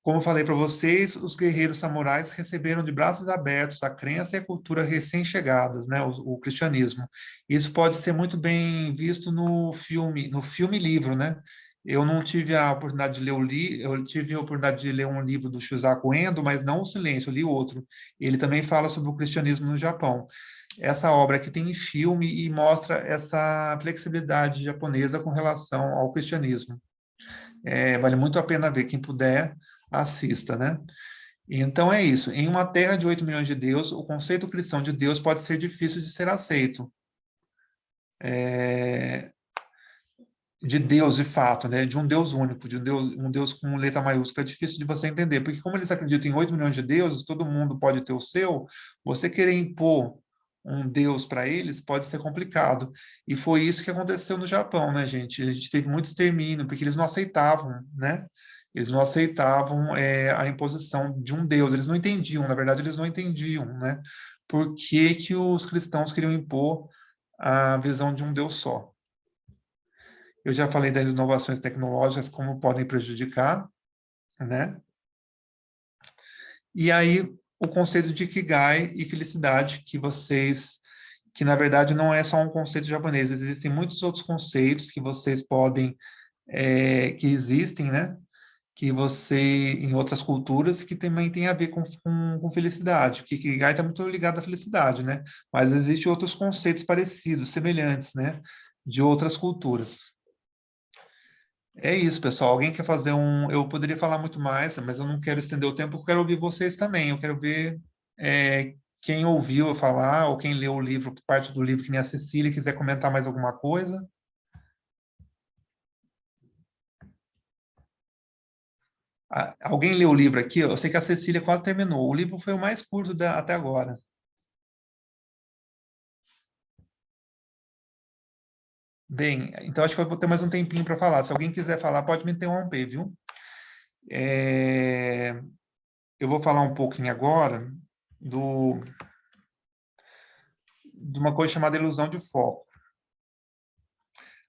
Como eu falei para vocês, os guerreiros samurais receberam de braços abertos a crença e a cultura recém-chegadas, né, o cristianismo. Isso pode ser muito bem visto no filme livro, né? Eu não tive a oportunidade de ler eu tive a oportunidade de ler um livro do Shusaku Endo, mas não o Silêncio, eu li outro. Ele também fala sobre o cristianismo no Japão. Essa obra aqui tem em filme e mostra essa flexibilidade japonesa com relação ao cristianismo. Vale muito a pena ver, quem puder, assista, né? Então é isso. Em uma terra de 8 milhões de Deus, o conceito cristão de Deus pode ser difícil de ser aceito. De Deus, de fato, né? De um Deus único, de um Deus com letra maiúscula, é difícil de você entender, porque como eles acreditam em 8 milhões de deuses, todo mundo pode ter o seu, você querer impor um Deus para eles pode ser complicado. E foi isso que aconteceu no Japão, né, gente? A gente teve muito extermínio, porque eles não aceitavam, né? Eles não aceitavam a imposição de um Deus, eles não entendiam, na verdade, eles não entendiam, né? Por que que os cristãos queriam impor a visão de um Deus só. Eu já falei das inovações tecnológicas, como podem prejudicar, né? E aí, o conceito de Ikigai e felicidade, que na verdade não é só um conceito japonês, existem muitos outros conceitos que vocês podem, que existem, né? Que em outras culturas, que também tem a ver com felicidade, porque Ikigai está muito ligado à felicidade, né? Mas existem outros conceitos parecidos, semelhantes, né? De outras culturas. É isso, pessoal. Alguém quer fazer um. Eu poderia falar muito mais, mas eu não quero estender o tempo, eu quero ouvir vocês também. Eu quero ver quem ouviu eu falar, ou quem leu o livro, parte do livro, que nem a Cecília, quiser comentar mais alguma coisa. Alguém leu o livro aqui? Eu sei que a Cecília quase terminou. O livro foi o mais curto até agora. Bem, então acho que eu vou ter mais um tempinho para falar. Se alguém quiser falar, pode me interromper, viu? É, Eu vou falar um pouquinho agora de uma coisa chamada ilusão de foco.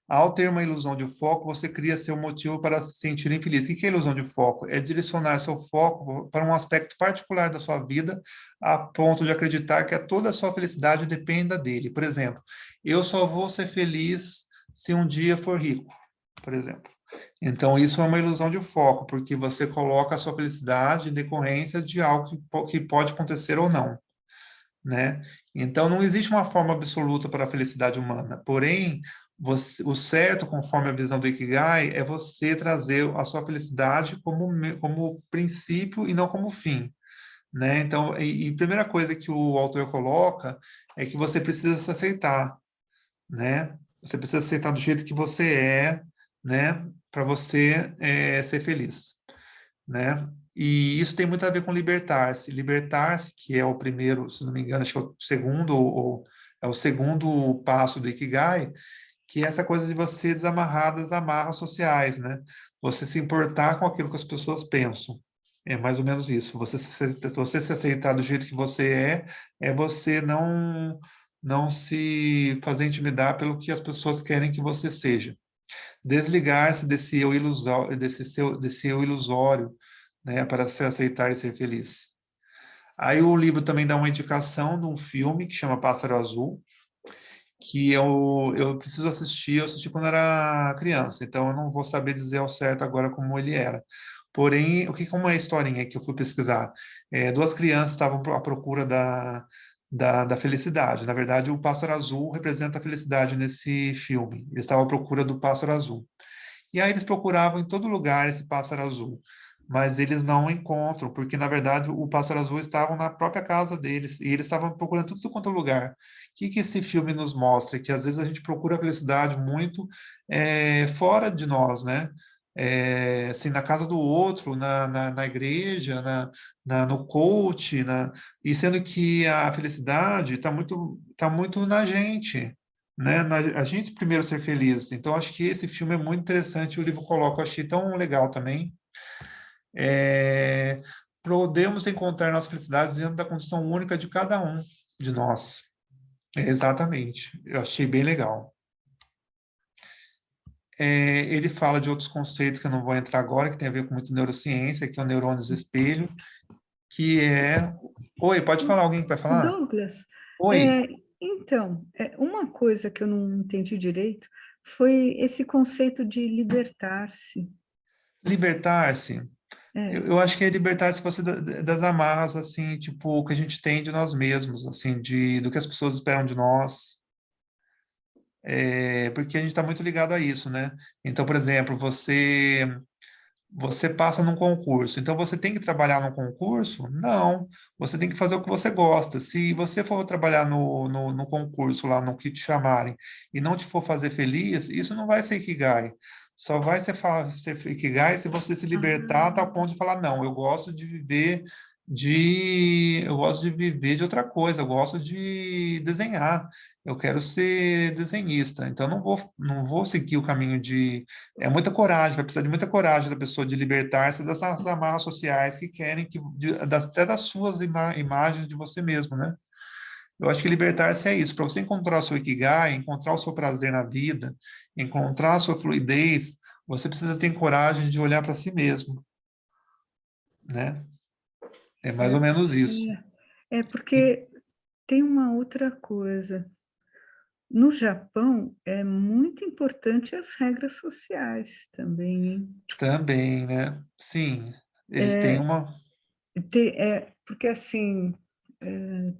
Ao ter uma ilusão de foco, você cria seu motivo para se sentir infeliz. O que é ilusão de foco? É direcionar seu foco para um aspecto particular da sua vida, a ponto de acreditar que toda a sua felicidade dependa dele. Por exemplo, eu só vou ser feliz se um dia for rico, por exemplo. Então, isso é uma ilusão de foco, porque você coloca a sua felicidade em decorrência de algo que pode acontecer ou não, né? Então, não existe uma forma absoluta para a felicidade humana. Porém, o certo, conforme a visão do Ikigai, é você trazer a sua felicidade como princípio e não como fim, né? Então, e a primeira coisa que o autor coloca é que você precisa se aceitar, né? Você precisa aceitar do jeito que você é, né? Para você ser feliz, né? E isso tem muito a ver com libertar-se. Libertar-se, que é o primeiro, se não me engano, acho que é o segundo, ou é o segundo passo do Ikigai, que é essa coisa de você desamarrar das amarras sociais, né? Você se importar com aquilo que as pessoas pensam. É mais ou menos isso. Você se aceitar do jeito que você é você não se fazer intimidar pelo que as pessoas querem que você seja. Desligar-se desse eu ilusório, né, para se aceitar e ser feliz. Aí o livro também dá uma indicação de um filme que chama Pássaro Azul, que eu preciso assistir, eu assisti quando era criança, então eu não vou saber dizer ao certo agora como ele era. Porém, como é a historinha que eu fui pesquisar? Duas crianças estavam à procura da felicidade. Na verdade, o pássaro azul representa a felicidade nesse filme. Eles estavam à procura do pássaro azul. E aí eles procuravam em todo lugar esse pássaro azul, mas eles não o encontram, porque na verdade o pássaro azul estava na própria casa deles, e eles estavam procurando tudo quanto é lugar. O que esse filme nos mostra? Que às vezes a gente procura a felicidade muito fora de nós, né? Assim, na casa do outro, na igreja, no coach, e sendo que a felicidade tá muito na gente, né? A gente primeiro ser feliz. Então, acho que esse filme é muito interessante. O livro coloca, eu achei tão legal também. É, Podemos encontrar nossa felicidade dentro da condição única de cada um de nós. Exatamente. Eu achei bem legal. Ele fala de outros conceitos que eu não vou entrar agora, que tem a ver com muito neurociência, que é o neurônios espelho, que é... Oi, pode falar, alguém que vai falar? Douglas, Oi, então, uma coisa que eu não entendi direito foi esse conceito de libertar-se. libertar-se. Eu, É. eu acho que é libertar-se você das amarras, assim, tipo, que a gente tem de nós mesmos, assim, do que as pessoas esperam de nós, porque a gente está muito ligado a isso, né? Então, por exemplo, você passa num concurso, então você tem que trabalhar no concurso? Não, você tem que fazer o que você gosta. Se você for trabalhar no concurso lá, no que te chamarem, e não te for fazer feliz, isso não vai ser Ikigai. Só vai ser Ikigai se você se libertar a tal Ah, ponto de falar, não, eu gosto de viver de outra coisa, eu gosto de desenhar, eu quero ser desenhista, então não vou seguir o caminho de é muita coragem, vai precisar de muita coragem da pessoa de libertar-se dessas amarras sociais que querem até das suas imagens de você mesmo, né? Eu acho que libertar-se é isso, para você encontrar o seu Ikigai, encontrar o seu prazer na vida, encontrar a sua fluidez, você precisa ter coragem de olhar para si mesmo, né? É mais ou é, menos isso. E porque tem uma outra coisa. No Japão, é muito importante as regras sociais também, hein? também, né? Sim, eles têm uma. Porque, assim,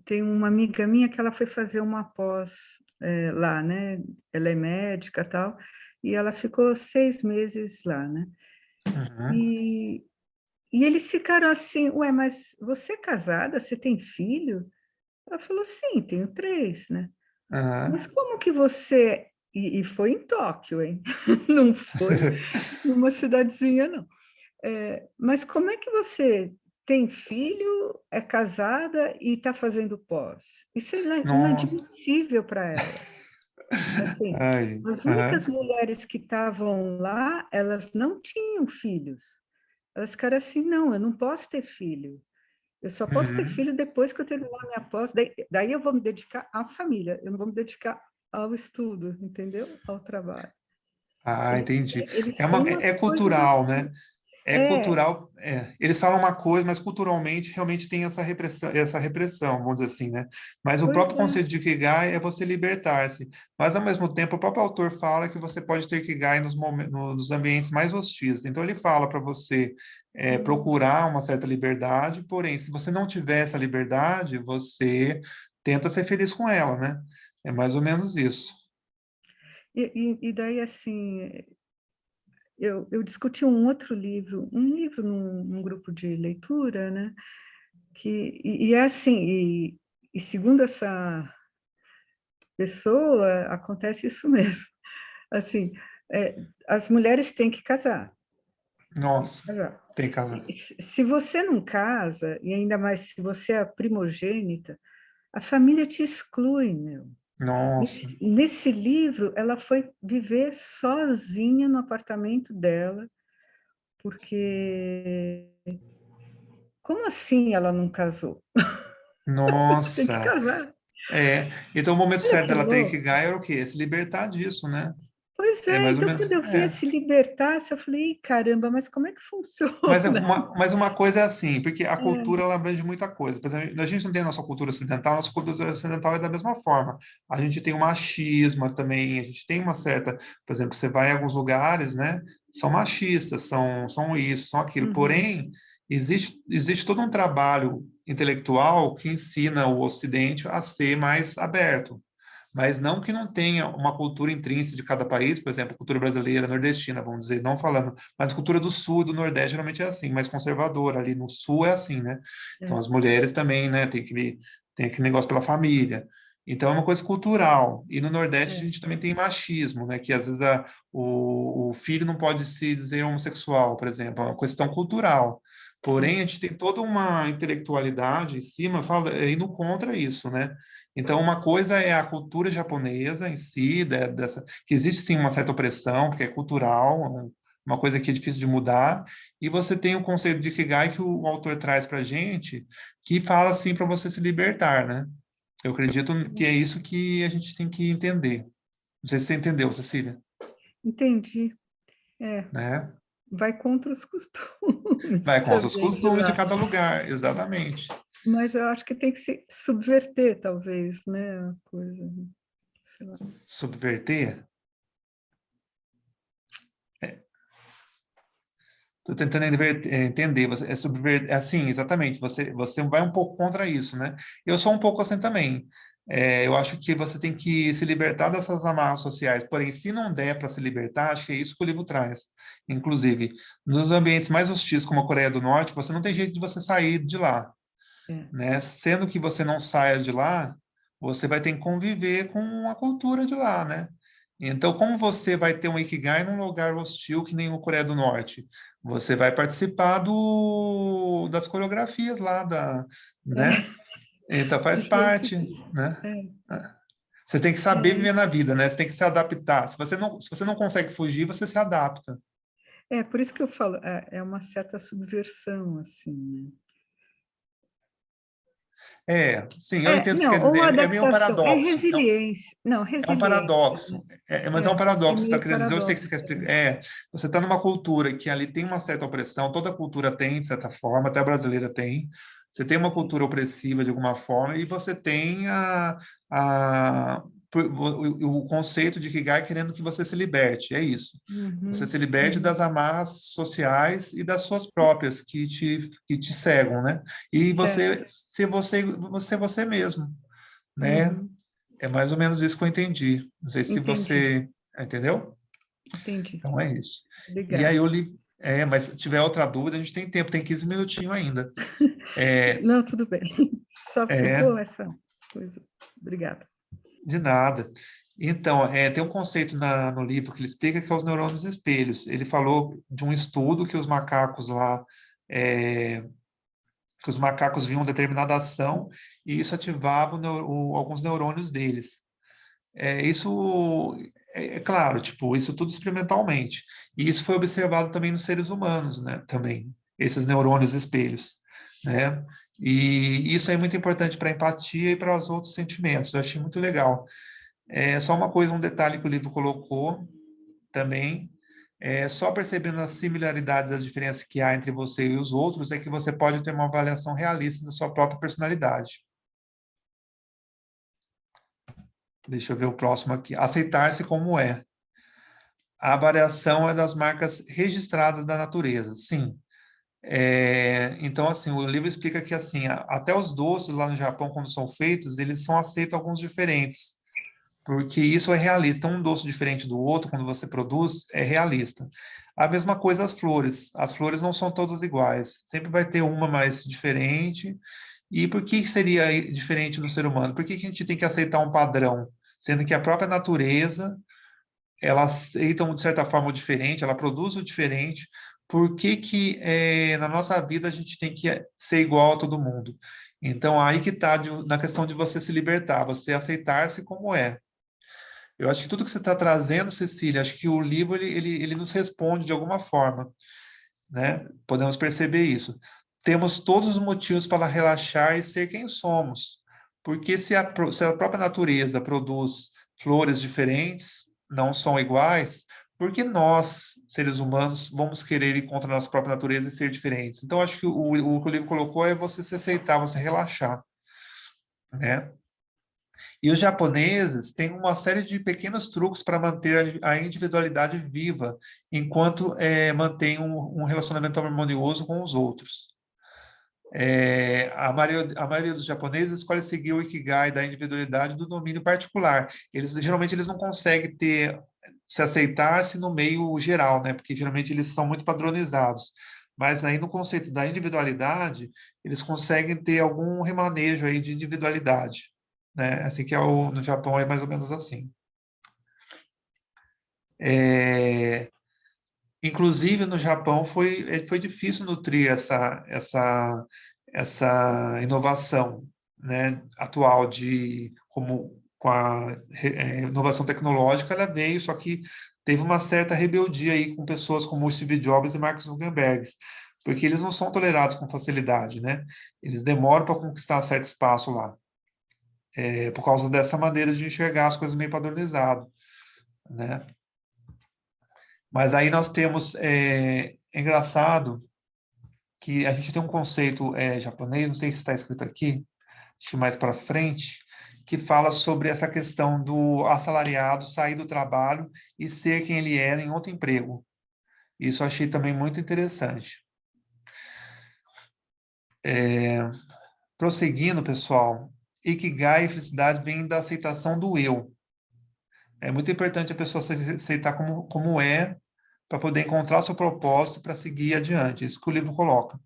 tem uma amiga minha que ela foi fazer uma pós lá, né? Ela é médica e tal, e ela ficou 6 meses lá, né? Uhum, E, e eles ficaram assim, ué, mas você é casada? Você tem filho? Ela falou, sim, tenho 3, né? Mas uhum. como que você... E foi em Tóquio, hein? Não foi numa cidadezinha, não. Mas como é que você tem filho, é casada e está fazendo pós? Isso é Nossa, inadmissível para ela. Assim, ai, as únicas aham, mulheres que estavam lá, elas não tinham filhos. Elas ficaram assim, não, eu não posso ter filho. Eu só posso ter uhum. filho depois que eu terminar minha pós. Daí eu vou me dedicar à família, eu não vou me dedicar ao estudo, entendeu? Ao trabalho. Ah, entendi. Eles têm umas É coisas cultural, assim. né? É É, cultural, eles falam uma coisa, mas culturalmente realmente tem essa repressão, vamos dizer assim, né? Mas o pois próprio é. conceito de Ikigai é você libertar-se. Mas, ao mesmo tempo, o próprio autor fala que você pode ter Ikigai nos ambientes mais hostis. Então, ele fala para você Hum. procurar uma certa liberdade, porém, se você não tiver essa liberdade, você tenta ser feliz com ela, né? É mais ou menos isso. E daí, assim, eu discuti um livro num grupo de leitura, né? E é assim, e segundo essa pessoa, acontece isso mesmo. Assim, as mulheres têm que casar. Nossa, Casar. tem casa. Se você não casa, e ainda mais se você é a primogênita, a família te exclui, meu. Nossa. Nesse livro, ela foi viver sozinha no apartamento dela, porque como assim ela não casou? Tem que Nossa, casar. então o momento Olha certo que dela ter louco. Ikigai era o quê? Se libertar disso, né? Pois É é, mais ou então menos, quando eu via se libertar, eu falei, "Ih, caramba, mas como é que funciona?" mas uma coisa é assim, porque a É, cultura ela abrange muita coisa. Por exemplo, a gente não tem a nossa cultura ocidental é da mesma forma. A gente tem o machismo também, a gente tem uma certa, por exemplo, você vai em alguns lugares, né? São machistas, são isso, são aquilo. uhum, Porém, existe todo um trabalho intelectual que ensina o Ocidente a ser mais aberto. Mas não que não tenha uma cultura intrínseca de cada país, por exemplo, cultura brasileira, nordestina, vamos dizer, não falando, mas a cultura do sul e do nordeste geralmente é assim, mais conservadora, ali no sul é assim, né? Então é, as mulheres também, né, tem aquele negócio pela família. Então é uma coisa cultural. E no Nordeste a é, gente também tem machismo, né? Que às vezes o filho não pode se dizer homossexual, por exemplo, é uma questão cultural. Porém, a é, gente tem toda uma intelectualidade em cima, indo contra isso, né? Então, uma coisa é a cultura japonesa em si, que existe sim uma certa opressão, porque é cultural, uma coisa que é difícil de mudar, e você tem o conceito de Ikigai que o autor traz para a gente, que fala assim para você se libertar, né? Eu acredito que é isso que a gente tem que entender. Não sei se você entendeu, Cecília, entendi. É, né? vai contra os costumes Vai com os também de costumes de lá. cada lugar, exatamente. Mas eu acho que tem que se subverter, talvez, né? A coisa, sei lá. Subverter. Estou tentando entender, é assim, exatamente, você vai um pouco contra isso, né? Eu sou um pouco assim também. Eu acho que você tem que se libertar dessas amarras sociais, porém, se não der para se libertar, acho que é isso que o livro traz. Inclusive, nos ambientes mais hostis, como a Coreia do Norte, você não tem jeito de você sair de lá, É, né? Sendo que você não saia de lá, você vai ter que conviver com a cultura de lá, né? Então, como você vai ter um Ikigai num lugar hostil que nem o Coreia do Norte? Você vai participar das coreografias lá, né? é, Então, faz do jeito parte, que... né? É, Você tem que saber é, viver na vida, né? Você tem que se adaptar. Se você não consegue fugir, você se adapta. por isso que eu falo, é uma certa subversão, assim, né? Sim, eu entendo o que você quer Não, dizer. ou É meio um adaptação, é paradoxo. resiliência. Não, É um resiliência, né? paradoxo, mas é um paradoxo É que você está meio querendo dizer, eu sei que você paradoxo. quer explicar. Você está numa cultura que ali tem uma certa opressão, toda cultura tem, de certa forma, até a brasileira tem. Você tem uma cultura opressiva de alguma forma, e você tem o conceito de Kigai querendo que você se liberte, é isso. Você se Uhum, liberte das uhum. amarras sociais e das suas próprias que te cegam, né? E você Certo. ser você mesmo, né? Uhum. É mais ou menos isso que eu entendi. Não sei se Entendi, você entendeu? entendi. Então é isso. E aí Obrigada. eu li. Mas se tiver outra dúvida, a gente tem tempo, tem 15 minutinhos ainda. É, Não, tudo bem. Só é, ficou essa coisa. Obrigada. de nada. Então, tem um conceito no livro que ele explica que é os neurônios espelhos. Ele falou de um estudo que os macacos lá, é, que os macacos viam determinada ação e isso ativava alguns neurônios deles. Isso é claro, tipo, isso tudo experimentalmente. E isso foi observado também nos seres humanos, né? Também, esses neurônios espelhos, né? E isso é muito importante para a empatia e para os outros sentimentos. Eu achei muito legal. É só uma coisa, um detalhe que o livro colocou também. Só percebendo as similaridades, as diferenças que há entre você e os outros, é que você pode ter uma avaliação realista da sua própria personalidade. Deixa eu ver o próximo aqui. Aceitar-se como é. A variação é das marcas registradas da natureza. Sim. Então, assim, o livro explica que, assim, até os doces lá no Japão, quando são feitos, eles são aceitos alguns diferentes, porque isso é realista. Um doce diferente do outro, quando você produz, é realista. A mesma coisa as flores. As flores não são todas iguais. Sempre vai ter uma mais diferente. E por que seria diferente no ser humano? Por que que a gente tem que aceitar um padrão? Sendo que a própria natureza, ela aceita, de certa forma, o diferente, ela produz o diferente. Por que que na nossa vida a gente tem que ser igual a todo mundo? Então, aí que está na questão de você se libertar, você aceitar-se como é. Eu acho que tudo que você está trazendo, Cecília, acho que o livro ele nos responde de alguma forma, né? Podemos perceber isso. Temos todos os motivos para relaxar e ser quem somos. Porque se a própria natureza produz flores diferentes, não são iguais, por que nós, seres humanos, vamos querer ir contra a nossa própria natureza e ser diferentes? Então, acho que o que o livro colocou é você se aceitar, você relaxar, né? E os japoneses têm uma série de pequenos truques para manter a individualidade viva, enquanto mantém um relacionamento harmonioso com os outros. A maioria dos japoneses escolhe seguir o Ikigai da individualidade do domínio particular. Geralmente eles não conseguem se aceitar-se no meio geral, né? Porque geralmente eles são muito padronizados. Mas aí no conceito da individualidade, eles conseguem ter algum remanejo aí de individualidade, né? Assim que no Japão é mais ou menos assim. É, Inclusive, no Japão foi difícil nutrir essa inovação, né, atual como com a inovação tecnológica, ela veio, só que teve uma certa rebeldia aí com pessoas como o Steve Jobs e Mark Zuckerberg, porque eles não são tolerados com facilidade, né? Eles demoram para conquistar certo espaço lá, por causa dessa maneira de enxergar as coisas meio padronizado, né? Mas aí nós temos, é engraçado que a gente tem um conceito japonês, não sei se está escrito aqui, acho que mais para frente, que fala sobre essa questão do assalariado sair do trabalho e ser quem ele é em outro emprego. Isso eu achei também muito interessante. Prosseguindo, pessoal, Ikigai e felicidade vêm da aceitação do eu. É muito importante a pessoa se aceitar como é, para poder encontrar o seu propósito para seguir adiante. Isso que o livro coloca.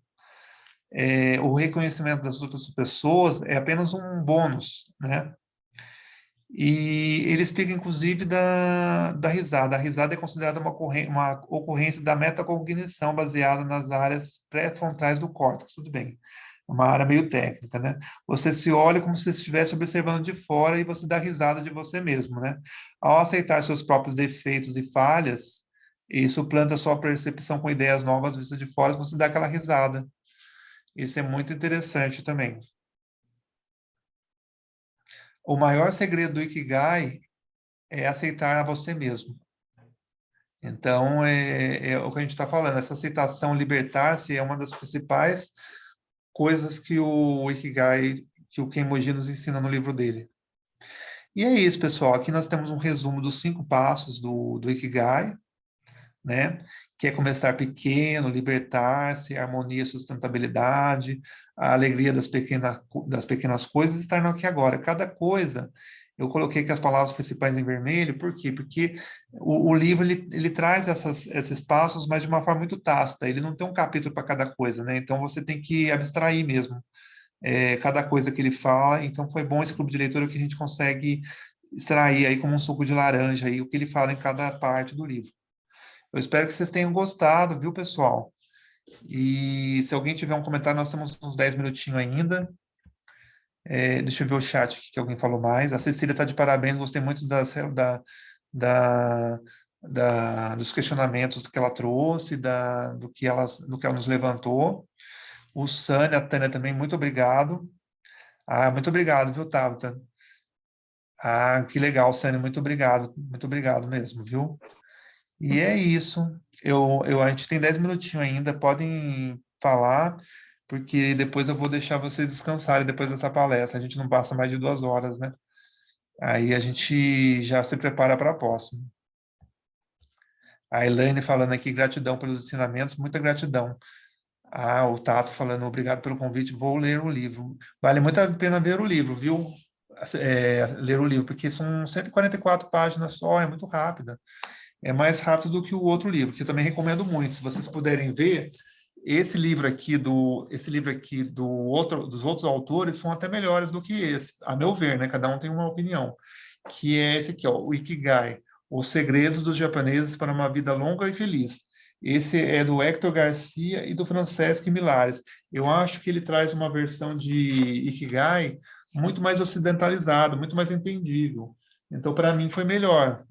O reconhecimento das outras pessoas é apenas um bônus, né? E ele explica, inclusive, da risada. A risada é considerada uma ocorrência da metacognição baseada nas áreas pré-frontais do córtex. Tudo bem. É uma área meio técnica, né? Você se olha como se estivesse observando de fora e você dá risada de você mesmo, né? Ao aceitar seus próprios defeitos e falhas, isso planta sua percepção com ideias novas vistas de fora, você dá aquela risada. Isso é muito interessante também. O maior segredo do Ikigai é aceitar a você mesmo. Então, é o que a gente está falando. Essa aceitação, libertar-se, é uma das principais coisas que o Ikigai, que o Kenmoji nos ensina no livro dele. E é isso, pessoal. Aqui nós temos um resumo dos 5 passos do Ikigai, né? Que é começar pequeno, libertar-se, harmonia, sustentabilidade, a alegria das pequenas coisas, estar no aqui e agora. Cada coisa, eu coloquei aqui as palavras principais em vermelho, por quê? Porque o livro, ele traz esses passos, mas de uma forma muito tácita, ele não tem um capítulo para cada coisa, né? Então, você tem que abstrair mesmo cada coisa que ele fala, então foi bom esse clube de leitura que a gente consegue extrair aí como um suco de laranja aí, o que ele fala em cada parte do livro. Eu espero que vocês tenham gostado, viu, pessoal? E se alguém tiver um comentário, nós temos uns 10 minutinhos ainda. Deixa eu ver o chat aqui, que alguém falou mais. A Cecília está de parabéns, gostei muito da, dos questionamentos que ela trouxe, do que ela nos levantou. O Sânia, a Tânia também, muito obrigado. Muito obrigado, viu, Tabata? Que legal, Sânia, muito obrigado mesmo, viu? E é isso. A gente tem 10 minutinhos ainda, podem falar, porque depois eu vou deixar vocês descansarem depois dessa palestra. A gente não passa mais de 2 horas, né? Aí a gente já se prepara para a próxima. A Elaine falando aqui, gratidão pelos ensinamentos, muita gratidão. Ah, o Tato falando, obrigado pelo convite, vou ler o livro. Vale muito a pena ver o livro, viu? Ler o livro, porque são 144 páginas só, é muito rápida. É mais rápido do que o outro livro, que eu também recomendo muito. Se vocês puderem ver, esse livro aqui dos outros autores são até melhores do que esse, a meu ver, né? Cada um tem uma opinião. Que é esse aqui, ó, o Ikigai, Os Segredos dos Japoneses para uma Vida Longa e Feliz. Esse é do Hector Garcia e do Francesc Milares. Eu acho que ele traz uma versão de Ikigai muito mais ocidentalizada, muito mais entendível. Então, para mim, foi melhor.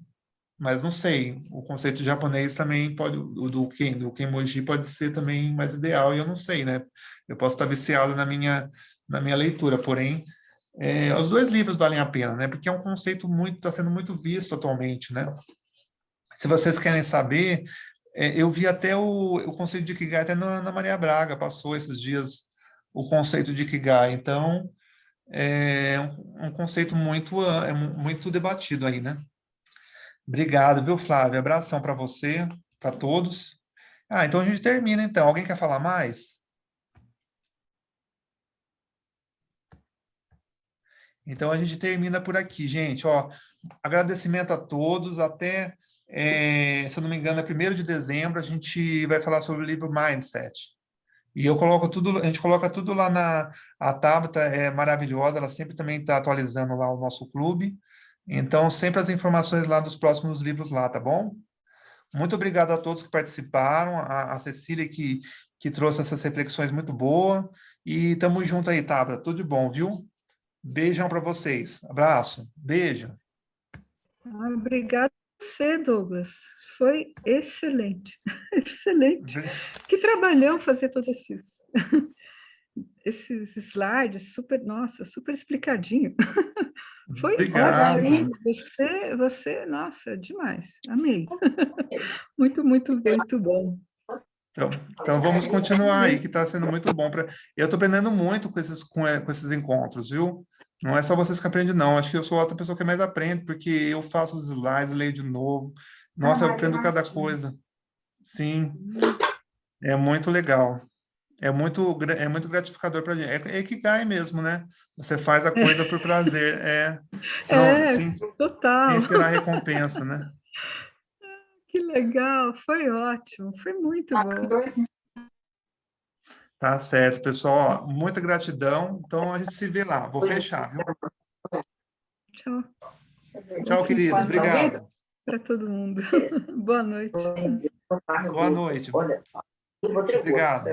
Mas não sei, o conceito japonês também pode, do Kenmoji pode ser também mais ideal, e eu não sei, né? Eu posso estar viciado na minha leitura, porém, os dois livros valem a pena, né? Porque é um conceito muito, está sendo muito visto atualmente, né? Se vocês querem saber, eu vi até o conceito de Ikigai até na Maria Braga, passou esses dias o conceito de Ikigai, então é um conceito muito debatido aí, né? Obrigado, viu, Flávio? Abração para você, para todos. Ah, então a gente termina, então. Alguém quer falar mais? Então a gente termina por aqui, gente. Ó, agradecimento a todos. Até, se eu não me engano, é 1º de dezembro, a gente vai falar sobre o livro Mindset. E eu coloco tudo, a gente coloca tudo lá a Tabata é maravilhosa, ela sempre também está atualizando lá o nosso clube. Então, sempre as informações lá dos próximos livros lá, tá bom? Muito obrigado a todos que participaram, a Cecília que trouxe essas reflexões muito boas. E tamo junto aí, Tabata. Tudo de bom, viu? Beijão para vocês. Abraço. Beijo. Obrigada a você, Douglas. Foi excelente. Excelente. Que trabalhão fazer todos esses slides, super, nossa, super explicadinho. Foi Obrigado. ótimo. Você, nossa, demais. Amei. Muito, muito, muito bom. Então vamos continuar aí, que está sendo muito bom. Eu estou aprendendo muito com esses encontros, viu? Não é só vocês que aprendem, não. Acho que eu sou outra pessoa que mais aprende, porque eu faço os slides, leio de novo. Nossa, eu aprendo cada coisa. Sim, é muito legal. É muito gratificador para a gente. É Ikigai mesmo, né? Você faz a coisa por prazer. Senão, sim, sem Total. esperar recompensa, né? Que legal, foi ótimo, foi muito bom. Tá certo, pessoal. Ó, muita gratidão. Então a gente se vê lá. Vou fechar, viu? Tchau. Tchau, queridos. Obrigado. Para todo mundo. Boa noite. Boa noite. Obrigado.